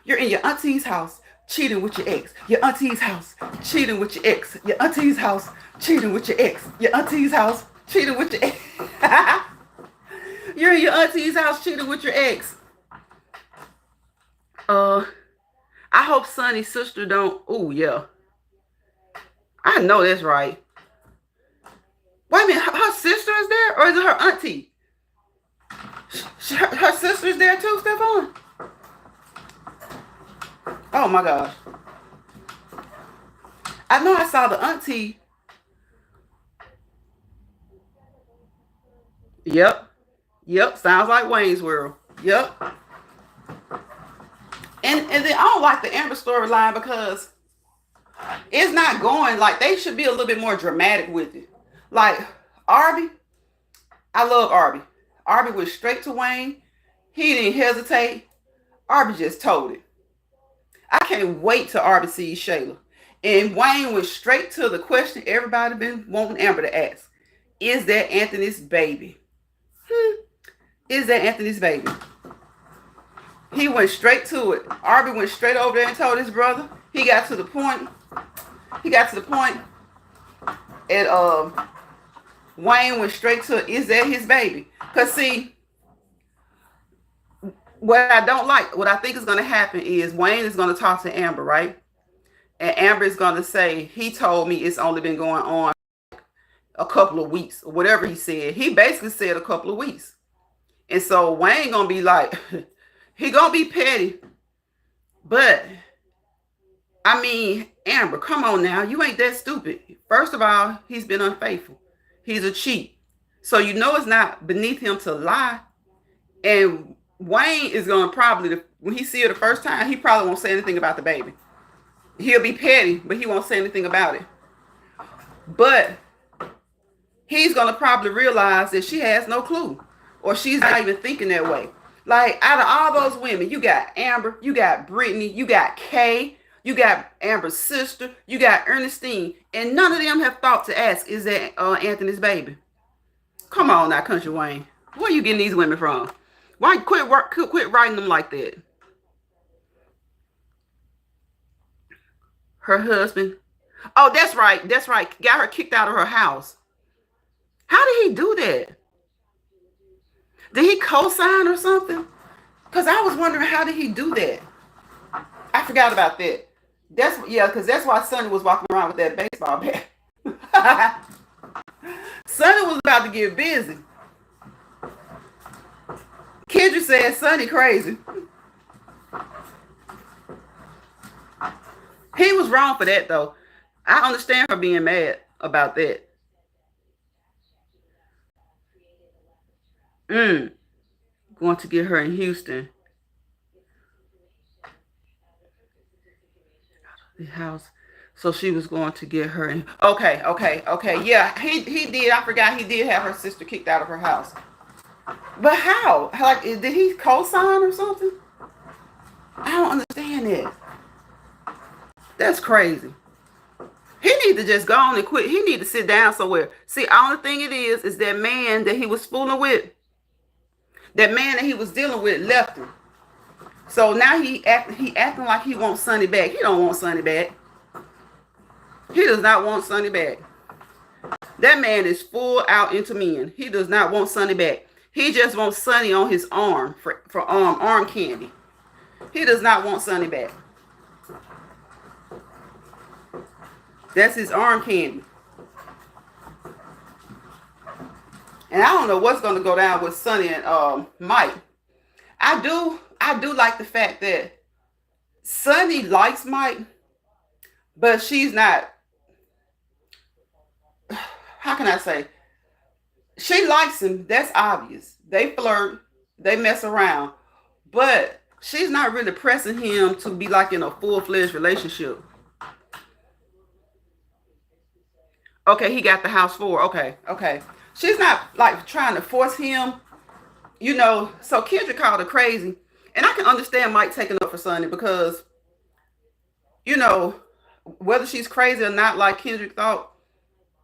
You're in your auntie's house cheating with your ex. Your auntie's house cheating with your ex. Your auntie's house cheating with your ex. Your auntie's house cheating with your ex. You're in your auntie's house cheating with your ex. I hope Sonny's sister don't. Oh, yeah. I know that's right. Wait a minute. Her sister is there? Or is it her auntie? Her sister's there too, Stephon. Oh my gosh. I know I saw the auntie. Yep. Yep. Sounds like Wayne's World. Yep. And then I don't like the Amber storyline because it's not going like they should be a little bit more dramatic with it. Like Arby, I love Arby. Arby went straight to Wayne. He didn't hesitate. Arby just told it. I can't wait till Arby sees Shayla. And Wayne went straight to the question everybody been wanting Amber to ask. Is that Anthony's baby? Is that Anthony's baby? He went straight to it. Arby went straight over there and told his brother. He got to the point. And Wayne went straight to it. Is that his baby? Because see, what I don't like, what I think is going to happen is Wayne is going to talk to Amber, right? And Amber is going to say, he told me it's only been going on a couple of weeks, or whatever he said. He basically said a couple of weeks. And so Wayne going to be like, he going to be petty. But, I mean, Amber, come on now. You ain't that stupid. First of all, he's been unfaithful. He's a cheat. So you know it's not beneath him to lie. And Wayne is going to probably, when he see her the first time, he probably won't say anything about the baby. He'll be petty, but he won't say anything about it. But he's going to probably realize that she has no clue. Or she's not even thinking that way. Like, out of all those women, you got Amber, you got Brittany, you got Kay, you got Amber's sister, you got Ernestine, and none of them have thought to ask, is that Anthony's baby? Come on now, Country Wayne. Where are you getting these women from? Why quit writing them like that? Her husband. Oh, that's right. That's right. Got her kicked out of her house. How did he do that? Did he co-sign or something? Because I was wondering, how did he do that? I forgot about that. Because that's why Sonny was walking around with that baseball bat. Sonny was about to get busy. Kendra said Sonny crazy. He was wrong for that, though. I understand her being mad about that. Going to get her in Houston. The house. So she was going to get her in. Okay. Yeah, he did. I forgot he did have her sister kicked out of her house. But how? Like, did he co-sign or something? I don't understand it. That's crazy. He need to just go on and quit. He need to sit down somewhere. See, only thing it is that man that he was fooling with, that man that he was dealing with left him. So now he acting like he wants Sonny back. He don't want Sonny back. He does not want Sonny back. That man is full out into men. He does not want Sonny back. He just wants Sonny on his arm for arm candy. He does not want Sonny back. That's his arm candy. And I don't know what's going to go down with Sonny and Mike. I do like the fact that Sonny likes Mike, but she's not. How can I say? She likes him. That's obvious. They flirt. They mess around. But she's not really pressing him to be like in a full-fledged relationship. Okay, he got the house for her. Okay. She's not like trying to force him, you know. So Kendra called her crazy. And I can understand Mike taking up for Sonny because, you know, whether she's crazy or not, like Kendrick thought,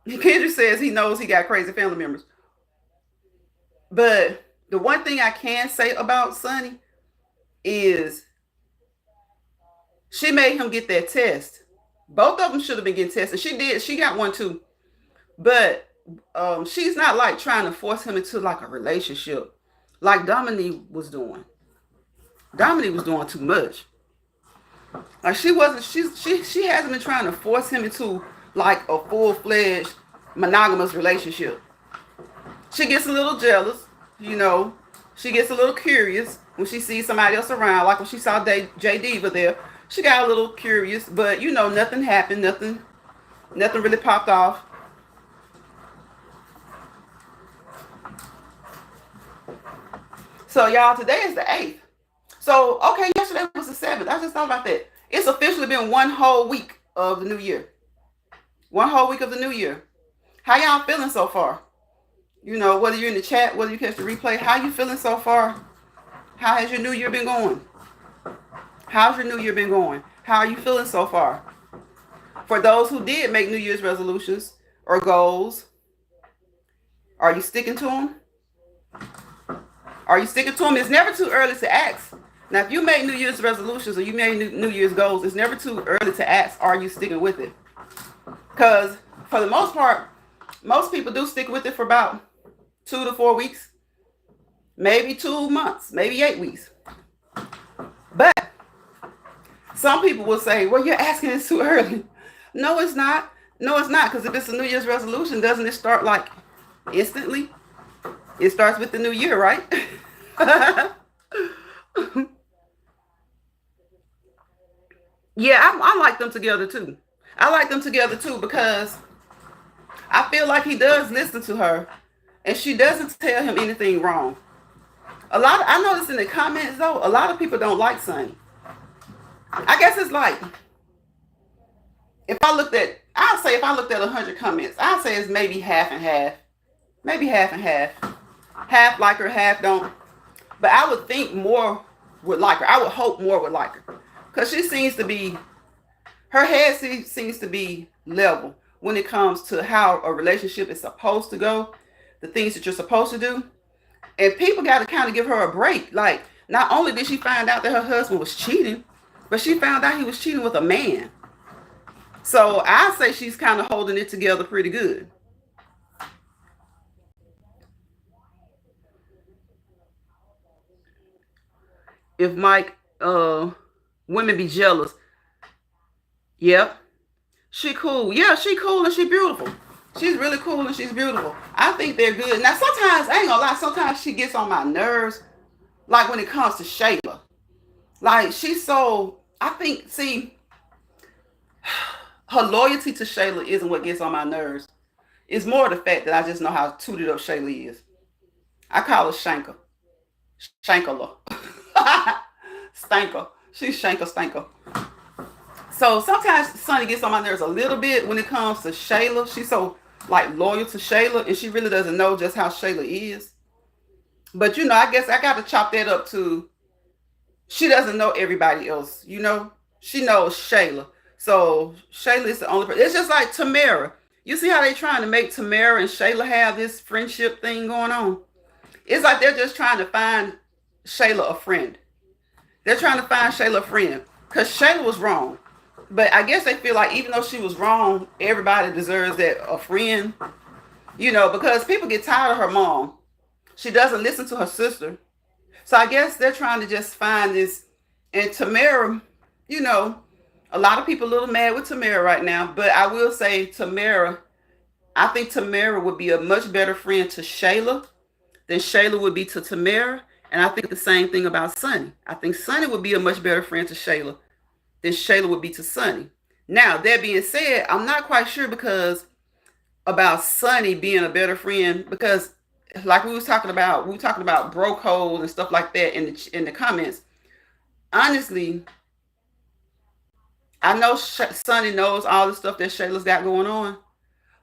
Kendrick says he knows he got crazy family members. But the one thing I can say about Sonny is she made him get that test. Both of them should have been getting tested. She did. She got one too. But she's not like trying to force him into like a relationship like Dominique was doing. Dominique was doing too much. Like she hasn't been trying to force him into like a full-fledged monogamous relationship. She gets a little jealous, you know. She gets a little curious when she sees somebody else around, like when she saw J Diva there. She got a little curious, but you know, nothing happened, nothing really popped off. So y'all, today is the 8th. So, okay, yesterday was the 7th. I just thought about that. It's officially been one whole week of the new year. One whole week of the new year. How y'all feeling so far? You know, whether you're in the chat, whether you catch the replay, how you feeling so far? How has your new year been going? How's your new year been going? How are you feeling so far? For those who did make New Year's resolutions or goals, are you sticking to them? Are you sticking to them? It's never too early to ask. Now, if you make New Year's resolutions or you made New Year's goals, it's never too early to ask, are you sticking with it? Because for the most part, most people do stick with it for about 2 to 4 weeks, maybe 2 months, maybe 8 weeks. But some people will say, well, you're asking it too early. No, it's not. No, it's not. Because if it's a New Year's resolution, doesn't it start like instantly? It starts with the new year, right? Yeah, I like them together too. I like them together too because I feel like he does listen to her and she doesn't tell him anything wrong. I noticed in the comments though, a lot of people don't like Sonny. I guess it's like, I'd say if I looked at 100 comments, I'd say it's maybe half and half. Maybe half and half. Half like her, half don't. But I would think more would like her. I would hope more would like her. Because she seems to be, her head seems to be level when it comes to how a relationship is supposed to go, the things that you're supposed to do. And people got to kind of give her a break. Like, not only did she find out that her husband was cheating, but she found out he was cheating with a man. So I say she's kind of holding it together pretty good. If Mike, women be jealous. Yep. She cool. Yeah, she cool and she beautiful. She's really cool and she's beautiful. I think they're good. Now, sometimes, I ain't gonna lie, sometimes she gets on my nerves. Like when it comes to Shayla. Like, she's so, I think, see, her loyalty to Shayla isn't what gets on my nerves. It's more the fact that I just know how tooted up Shayla is. I call her Shanker. Shankala. Stanker. She's Shanker Stanker. So sometimes Sonny gets on my nerves a little bit when it comes to Shayla. She's so like loyal to Shayla and she really doesn't know just how Shayla is. But you know, I guess I got to chop that up to, she doesn't know everybody else, you know? She knows Shayla. So Shayla is the only person. It's just like Tamara. You see how they trying to make Tamara and Shayla have this friendship thing going on? It's like they're just trying to find Shayla a friend. They're trying to find Shayla a friend because Shayla was wrong. But I guess they feel like even though she was wrong, everybody deserves that a friend. You know, because people get tired of her mom. She doesn't listen to her sister. So I guess they're trying to just find this. And Tamara, you know, a lot of people a little mad with Tamara right now. But I will say Tamara, I think Tamara would be a much better friend to Shayla than Shayla would be to Tamara. And I think the same thing about Sonny. I think Sonny would be a much better friend to Shayla than Shayla would be to Sonny. Now, that being said, I'm not quite sure because about Sonny being a better friend because like we were talking about bro code and stuff like that in the comments. Honestly, I know Sonny knows all the stuff that Shayla's got going on,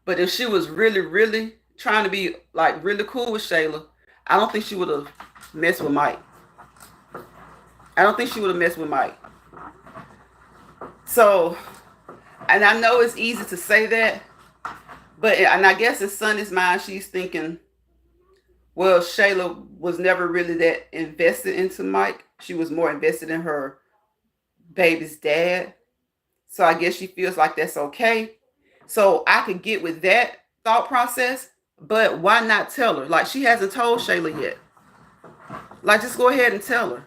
but if she was really, really trying to be like really cool with Shayla, I don't think she would have messed with Mike. I don't think she would have messed with Mike. So, and I know it's easy to say that, but and I guess in Sonny's mind, she's thinking, well, Shayla was never really that invested into Mike. She was more invested in her baby's dad. So I guess she feels like that's okay. So I could get with that thought process, but why not tell her? Like, she hasn't told Shayla yet. Like, just go ahead and tell her.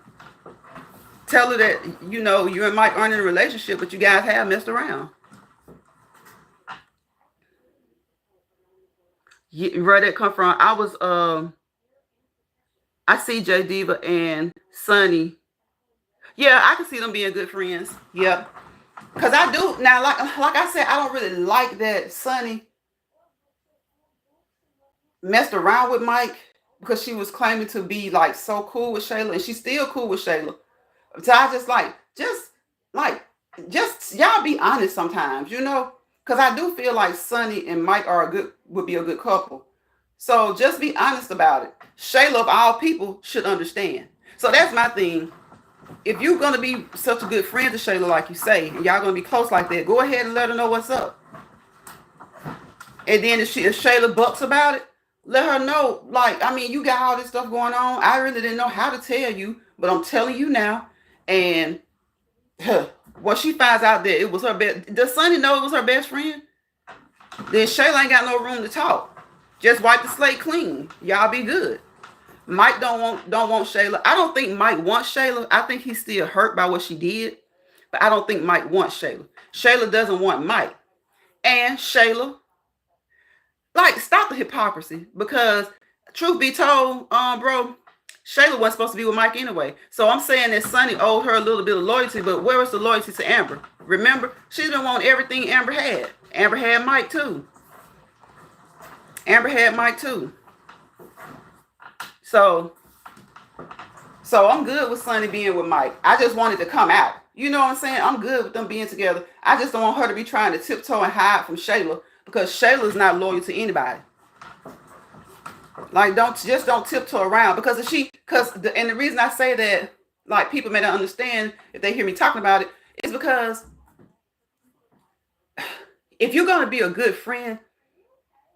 Tell her that, you know, you and Mike aren't in a relationship, but you guys have messed around. Where that come from? I see J Diva and Sunny. Yeah, I can see them being good friends. Yep. Cause I do now, like I said, I don't really like that Sunny messed around with Mike because she was claiming to be like so cool with Shayla, and she's still cool with Shayla. So I like, just y'all be honest sometimes, you know? Because I do feel like Sunny and Mike would be a good couple. So just be honest about it. Shayla, of all people, should understand. So that's my thing. If you're gonna be such a good friend to Shayla, like you say, and y'all gonna be close like that, go ahead and let her know what's up. And then if Shayla bucks about it, let her know. Like, I mean, you got all this stuff going on. I really didn't know how to tell you, but I'm telling you now. And when she finds out that it was her best, does Sunny know it was her best friend? Then Shayla ain't got no room to talk. Just wipe the slate clean. Y'all be good. Mike don't want Shayla. I don't think Mike wants Shayla. I think he's still hurt by what she did, but I don't think Mike wants Shayla. Shayla doesn't want Mike. And Shayla, like, stop the hypocrisy, because truth be told, bro, Shayla wasn't supposed to be with Mike anyway. So I'm saying that Sunny owed her a little bit of loyalty, but where was the loyalty to Amber? Remember, she didn't want everything Amber had. Amber had Mike too. Amber had Mike too. So I'm good with Sunny being with Mike. I just wanted to come out. You know what I'm saying? I'm good with them being together. I just don't want her to be trying to tiptoe and hide from Shayla, because Shayla's not loyal to anybody. Like, don't tiptoe around, because and the reason I say that, like, people may not understand if they hear me talking about it, is because if you're gonna be a good friend,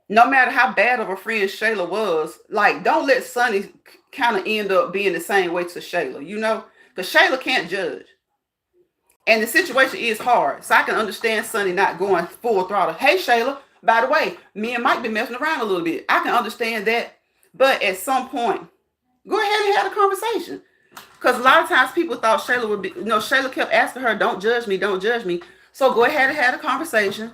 no matter how bad of a friend Shayla was, like, don't let Sunny kind of end up being the same way to Shayla, you know? Because Shayla can't judge. And the situation is hard. So I can understand Sunny not going full throttle. Hey, Shayla, by the way, me and Mike been messing around a little bit. I can understand that. But at some point, go ahead and have a conversation. Because a lot of times people thought Shayla would be, Shayla kept asking her, don't judge me, don't judge me. So go ahead and have a conversation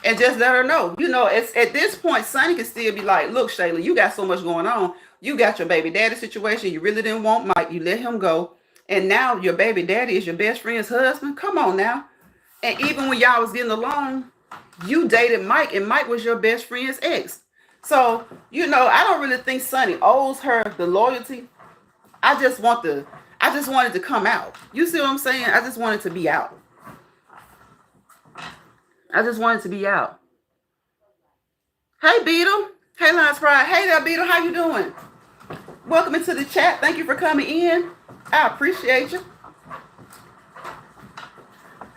and just let her know. At this point, Sunny can still be like, look, Shayla, you got so much going on. You got your baby daddy situation. You really didn't want Mike. You let him go. And now your baby daddy is your best friend's husband. Come on now. And even when y'all was getting along, you dated Mike, and Mike was your best friend's ex. So, I don't really think Sunny owes her the loyalty. I just wanted to come out. You see what I'm saying? I just wanted to be out. Hey, Beetle. Hey, Lance Pride. Hey there, Beetle. How you doing? Welcome into the chat. Thank you for coming in. I appreciate you.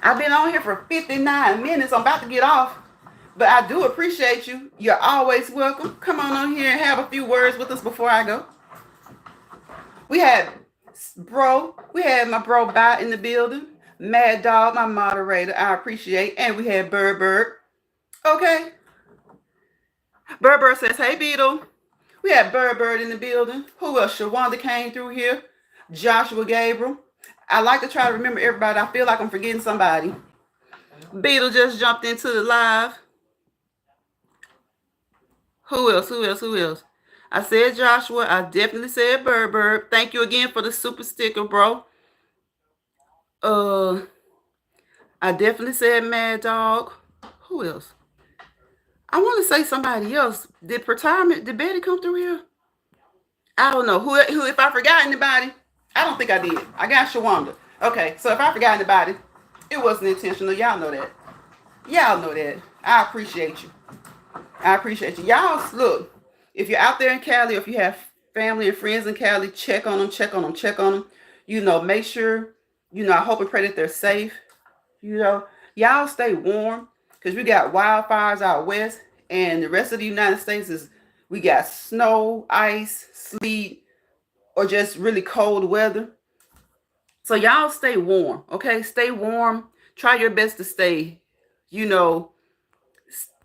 I've been on here for 59 minutes. I'm about to get off. But I do appreciate you. You're always welcome. Come on here and have a few words with us before I go. We had my bro Bot in the building. Mad Dog, my moderator, I appreciate. And we had Bird. Okay. Bird says, hey, Beetle. We had Bird in the building. Who else? Shawanda came through here. Joshua Gabriel. I like to try to remember everybody. I feel like I'm forgetting somebody. Beetle just jumped into the live. Who else? I said Joshua. I definitely said Bird. Thank you again for the super sticker, bro. I definitely said Mad Dog. Who else? I want to say somebody else. Did Betty come through here? I don't know. Who? If I forgot anybody, I don't think I did. I got Shawanda. Okay, so if I forgot anybody, it wasn't intentional. Y'all know that. I appreciate you. Y'all, look, if you're out there in Cali, if you have family and friends in Cali, check on them. Make sure, I hope and pray that they're safe. Y'all stay warm, because we got wildfires out west, and the rest of the United States we got snow, ice, sleet, or just really cold weather. So y'all stay warm, okay? Stay warm. Try your best to stay,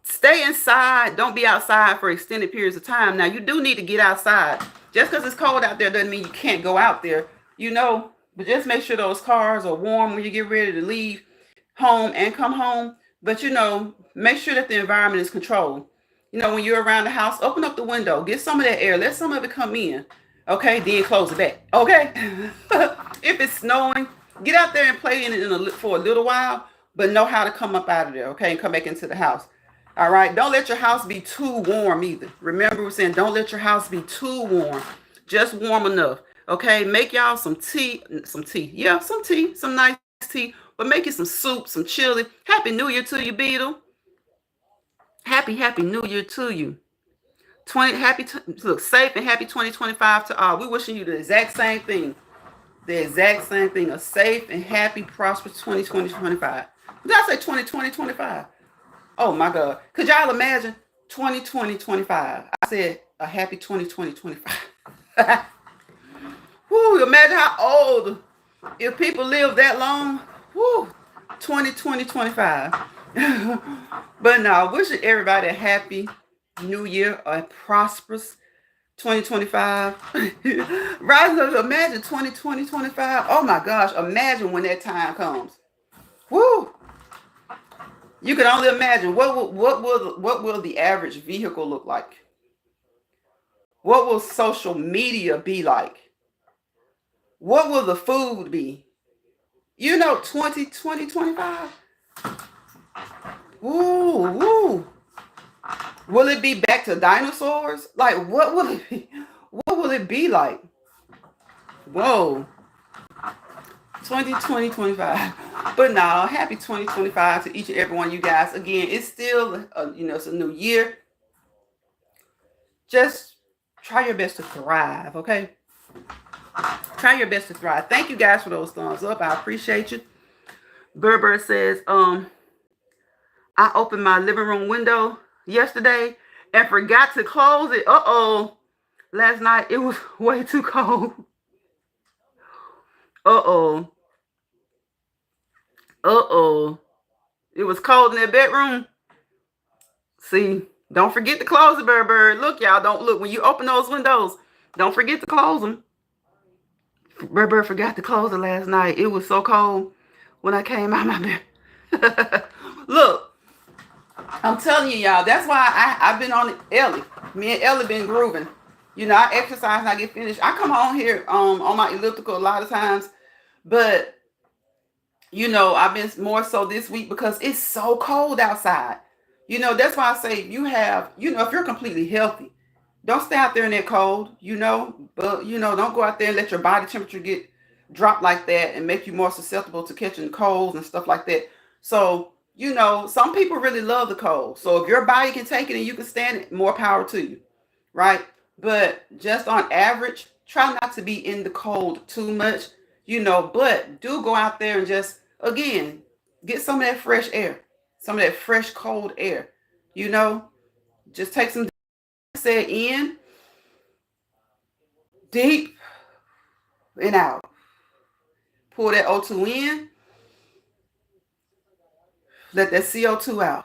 stay inside. Don't be outside for extended periods of time. Now, you do need to get outside. Just because it's cold out there doesn't mean you can't go out there, but just make sure those cars are warm when you get ready to leave home and come home. But, make sure that the environment is controlled. When you're around the house, open up the window, get some of that air, let some of it come in. Okay, then close it back. Okay. If it's snowing, get out there and play in it for a little while, but know how to come up out of there, okay, and come back into the house. All right. Don't let your house be too warm either. Remember, we're saying don't let your house be too warm. Just warm enough. Okay. Make y'all some tea. Some tea. Yeah, some tea. Some nice tea. But make it some soup, some chili. Happy New Year to you, Beetle. Happy New Year to you. Look, safe and happy 2025 to all. We're wishing you the exact same thing. The exact same thing. A safe and happy, prosperous 2020-25. Did I say 2020-25? Oh my God. Could y'all imagine 2020-25? I said a happy 2020-25. Whoo, imagine how old, if people live that long, whoo, 2020-25. But no, wishing everybody a happy New Year, a prosperous 2025. Right? Imagine 2020-25. Oh my gosh, imagine when that time comes. Woo! You can only imagine what will the average vehicle look like? What will social media be like? What will the food be? 2025. Ooh, woo. Will it be back to dinosaurs? Like, what will it be? What will it be like? Whoa. 2025. But now, happy 2025 to each and every one of you guys. Again, it's still, it's a new year. Just try your best to thrive, okay? Try your best to thrive. Thank you guys for those thumbs up. I appreciate you. Berber says, I opened my living room window yesterday and forgot to close it. Uh-oh. Last night, it was way too cold. Uh-oh. Uh-oh. It was cold in that bedroom. See, don't forget to close it, Berber. Look, y'all, don't look. When you open those windows, don't forget to close them. Berber forgot to close it last night. It was so cold when I came out my bed. Look, I'm telling you, y'all, that's why I've been on it. Ellie. Me and Ellie been grooving. I exercise and I get finished. I come on here on my elliptical a lot of times, but I've been more so this week because it's so cold outside. That's why I say if you're completely healthy, don't stay out there in that cold, but don't go out there and let your body temperature get dropped like that and make you more susceptible to catching colds and stuff like that. So, some people really love the cold. So if your body can take it and you can stand it, more power to you, right? But just on average, try not to be in the cold too much, but do go out there and just, again, get some of that fresh air, some of that fresh, cold air, just take some in, deep, and out. Pull that O2 in, let that CO2 out.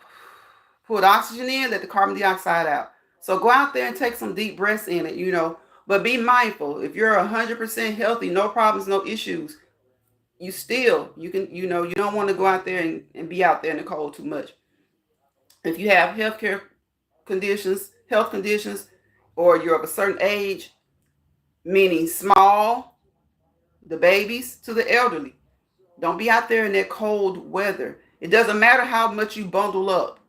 Pull the oxygen in, let the carbon dioxide out. So go out there and take some deep breaths in it, but be mindful. If you're 100% healthy, no problems, no issues, you can, you don't want to go out there and be out there in the cold too much. If you have health conditions, or you're of a certain age, meaning small, the babies to the elderly, don't be out there in that cold weather. It doesn't matter how much you bundle up.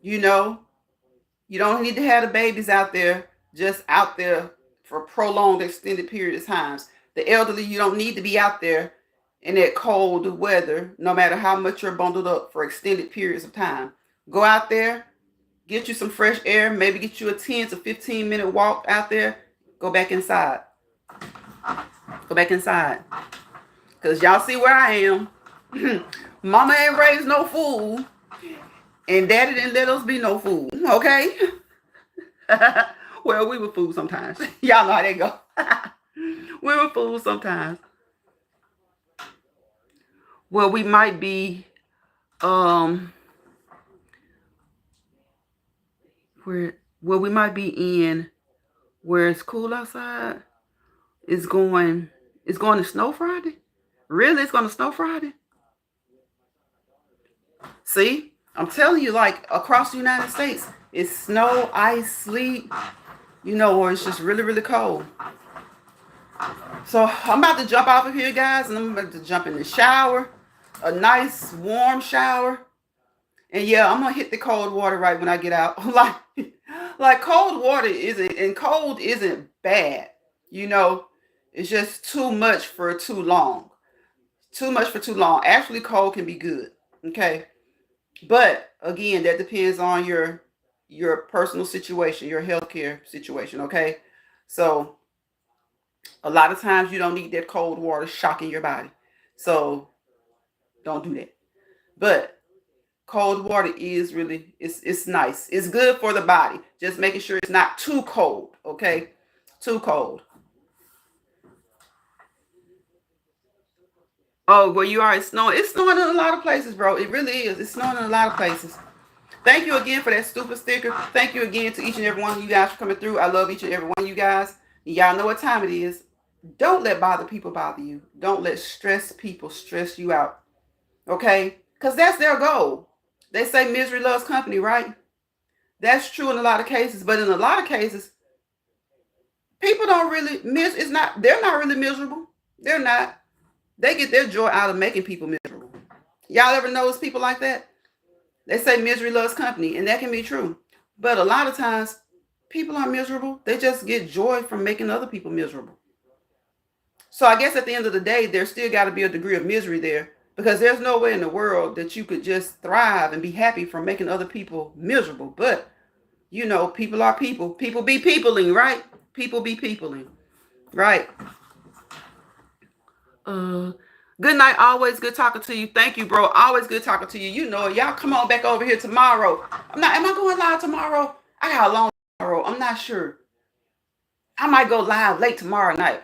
You don't need to have the babies out there, just out there for prolonged, extended period of times. The elderly, you don't need to be out there in that cold weather, no matter how much you're bundled up for extended periods of time. Go out there, get you some fresh air, maybe get you a 10 to 15 minute walk out there. Go back inside. Go back inside. Because y'all see where I am. Mama ain't raised no fool. And daddy didn't let us be no fool. Okay? Well, we were fools sometimes. Y'all know how that go. We were fools sometimes. Well, we might be we might be in where it's cool outside. It's going to snow Friday? Really? It's going to snow Friday? See? I'm telling you, like, across the United States, it's snow, ice, sleet, or it's just really, really cold. So I'm about to jump off of here, guys, and I'm about to jump in the shower. A nice warm shower. And yeah, I'm gonna hit the cold water right when I get out. like cold water isn't bad. You know, it's just too much for too long. Too much for too long. Actually, cold can be good. Okay. But again, that depends on your personal situation, your healthcare situation, okay? So a lot of times you don't need that cold water shocking your body. So don't do that. But cold water is really it's nice. It's good for the body. Just making sure it's not too cold, okay? Too cold. Oh, where you are, it's snowing. It's snowing in a lot of places, bro. It really is. It's snowing in a lot of places. Thank you again for that stupid sticker. Thank you again to each and every one of you guys for coming through. I love each and every one of you guys. Y'all know what time it is. Don't let bother people bother you. Don't let stress people stress you out. Okay? Because that's their goal. They say misery loves company, right? That's true in a lot of cases. But in a lot of cases, people don't really they're not really miserable. They're not. They get their joy out of making people miserable. Y'all ever notice people like that? They say misery loves company, and that can be true. But a lot of times, people aren't miserable. They just get joy from making other people miserable. So I guess at the end of the day, there still got to be a degree of misery there, because there's no way in the world that you could just thrive and be happy from making other people miserable. But, you know, people are people. People be peopling, right? People be peopling, right? Good night. Always good talking to you. Thank you, bro. Always good talking to you. You know it. Y'all come on back over here tomorrow. Am I going live tomorrow? I got a long tomorrow. I'm not sure. I might go live late tomorrow night.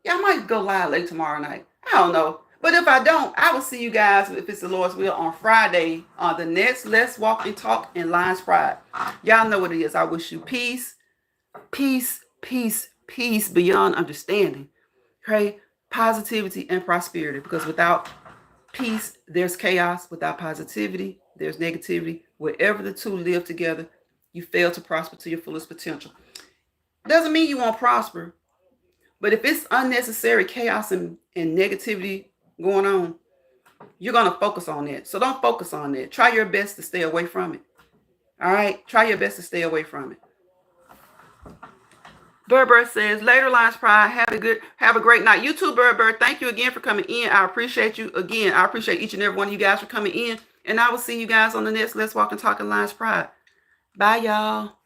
Yeah, I might go live late tomorrow night. I don't know. But if I don't, I will see you guys, if it's the Lord's will, on Friday on the next Let's Walk and Talk in Lions Pride. Y'all know what it is. I wish you peace, peace, peace, peace beyond understanding. Okay? Positivity and prosperity. Because without peace, there's chaos. Without positivity, there's negativity. Wherever the two live together, you fail to prosper to your fullest potential. Doesn't mean you won't prosper. But if it's unnecessary chaos and negativity going on, you're going to focus on that. So don't focus on that. Try your best to stay away from it. All right? Try your best to stay away from it. Bird says, later Lions Pride, have a great night. You too, Bird. Thank you again for coming in. I appreciate you again. I appreciate each and every one of you guys for coming in. And I will see you guys on the next Let's Walk and Talk in Lions Pride. Bye, y'all.